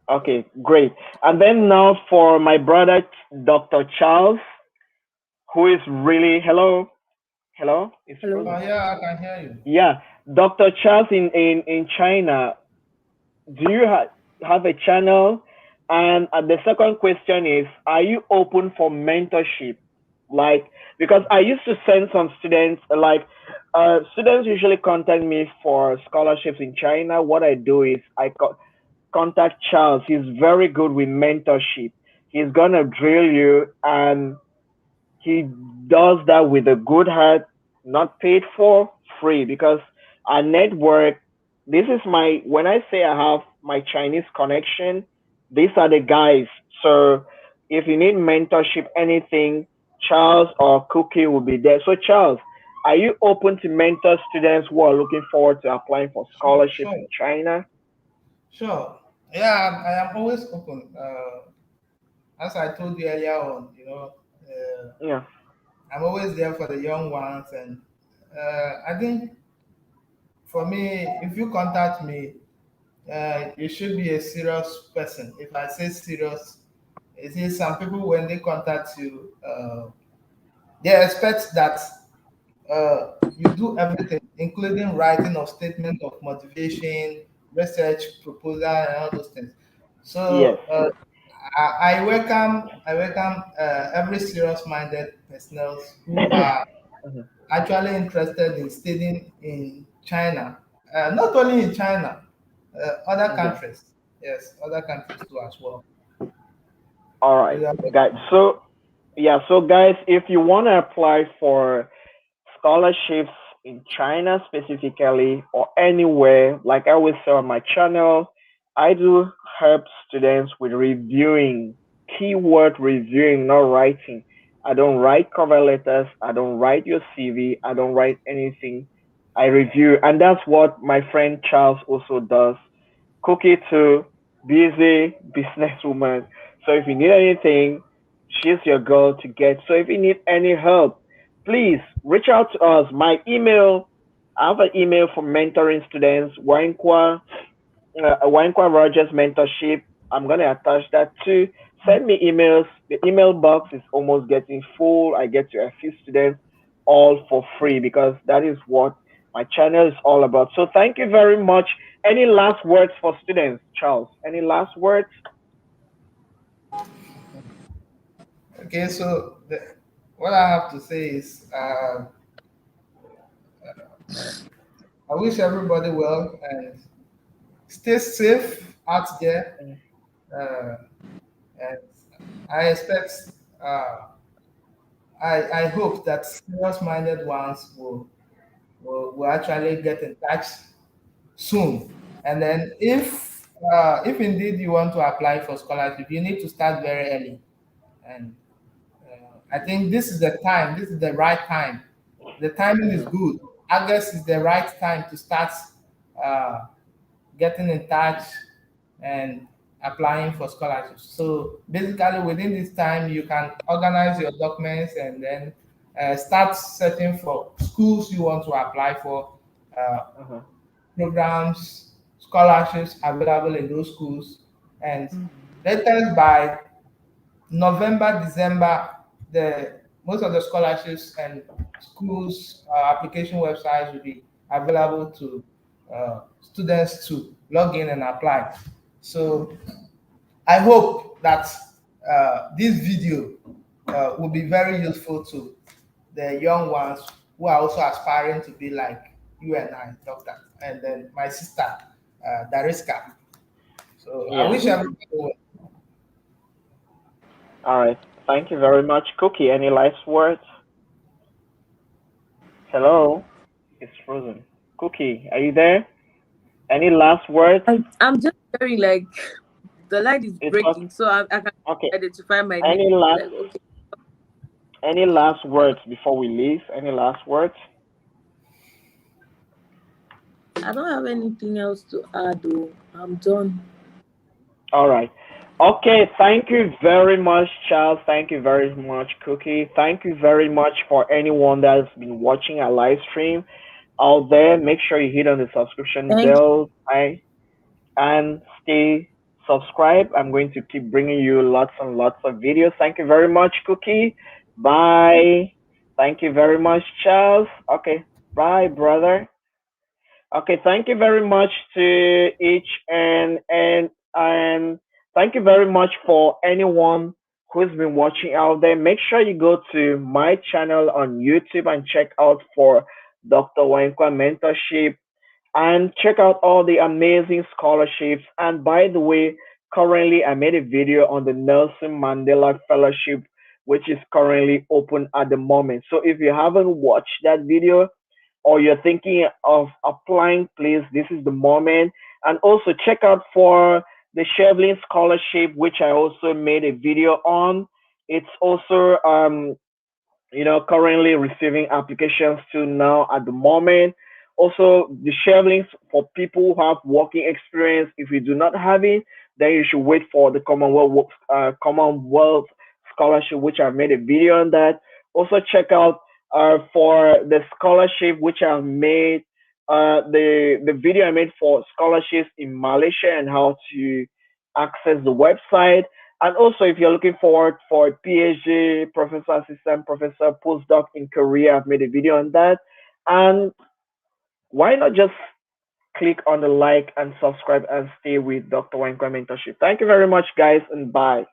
Okay, great. And then now for my brother, Dr. Charles, who is really, hello. Hello, it's Hello. Oh frozen. yeah, I can hear you. Yeah, Dr. Charles in China, do you have a channel? And the second question is, are you open for mentorship? Like, because I used to send some students, like, students usually contact me for scholarships in China. What I do is contact Charles. He's very good with mentorship. He's gonna drill you, and he does that with a good heart, not paid for, free. Because our network, this is my, when I say I have my Chinese connection, these are the guys. So if you need mentorship, anything, Charles or Cookie will be there. So Charles, are you open to mentor students who are looking forward to applying for Sure, scholarships sure, in China? sure. Yeah, I am always open. As I told you earlier on, Yeah. I'm always there for the young ones, and I think for me, if you contact me, you should be a serious person. If I say serious, it is some people when they contact you, they expect that you do everything, including writing of statement of motivation, research proposal, and all those things. Yes. So I welcome every serious-minded personnel who are Mhm. actually interested in studying in China. Not only in China, other Yeah. countries. Yes, other countries too as well. All So right, you are guys. welcome. So yeah, so guys, if you want to apply for scholarships in China specifically or anywhere, like I always say on my channel, I do help students with reviewing, keyword reviewing, not writing. I don't write cover letters, I don't write your CV, I don't write anything. I review, and that's what my friend Charles also does. Cookie too, busy businesswoman. So if you need anything, she's your girl to get. So if you need any help, please reach out to us. My email, I have an email for mentoring students, Wankwa Rogers Mentorship. I'm gonna attach that too. Send me emails. The email box is almost getting full. I get to a few students all for free because that is what my channel is all about. So thank you very much. Any last words for students, Charles? Any last words? Okay, so what I have to say is I wish everybody well and stay safe out there. Uh, and I expect, uh, I hope that serious-minded ones will actually get in touch soon. And then if indeed you want to apply for scholarship, you need to start very early. And I think this is the time. This is the right time. The timing is Mm-hmm. good. August is the right time to start uh, getting in touch and applying for scholarships. So basically, within this time, you can organize your documents and then start searching for schools you want to apply for, uh, Uh-huh. programs, scholarships available in those schools, and latest by November, December, the most of the scholarships and schools application websites will be available to students to log in and apply. So I hope that this video will be very useful to the young ones who are also aspiring to be like you and I, doctor, and then my sister, Darisca. So I Yeah. wish everybody well. All right. Thank you very much. Cookie, any last words? Hello? It's frozen. Cookie, are you there? Any last words? I'm just hearing like the light is It's breaking, so I can okay. identify my name. Any last Like, okay, any last words before we leave? Any last words? I don't have anything else to add. Though I'm done. All right. Okay, thank you very much, Charles. Thank you very much, Cookie. Thank you very much for anyone that's been watching our live stream out there. Make sure you hit on the subscription Thank you. bell, right? And stay subscribed. I'm going to keep bringing you lots and lots of videos. Thank you very much, Cookie. Bye. Thank you very much, Charles. Okay, bye, brother. Okay, thank you very much to each and thank you very much for anyone who's been watching out there. Make sure you go to my channel on YouTube and check out for Dr. Wankwa Mentorship and check out all the amazing scholarships. And by the way, currently I made a video on the Nelson Mandela Fellowship, which is currently open at the moment. So if you haven't watched that video or you're thinking of applying, please, this is the moment. And also check out for the Chevlin Scholarship, which I also made a video on. It's also currently receiving applications to now at the moment. Also, the share links for people who have working experience. If you do not have it, then you should wait for the Commonwealth Scholarship, which I made a video on that. Also, check out for the scholarship which I've made, the video I made for scholarships in Malaysia and how to access the website. And also, if you're looking forward for a PhD, professor, assistant professor, postdoc in Korea, I've made a video on that. And why not just click on the like and subscribe and stay with Dr. Wankwa Mentorship? Thank you very much, guys, and bye.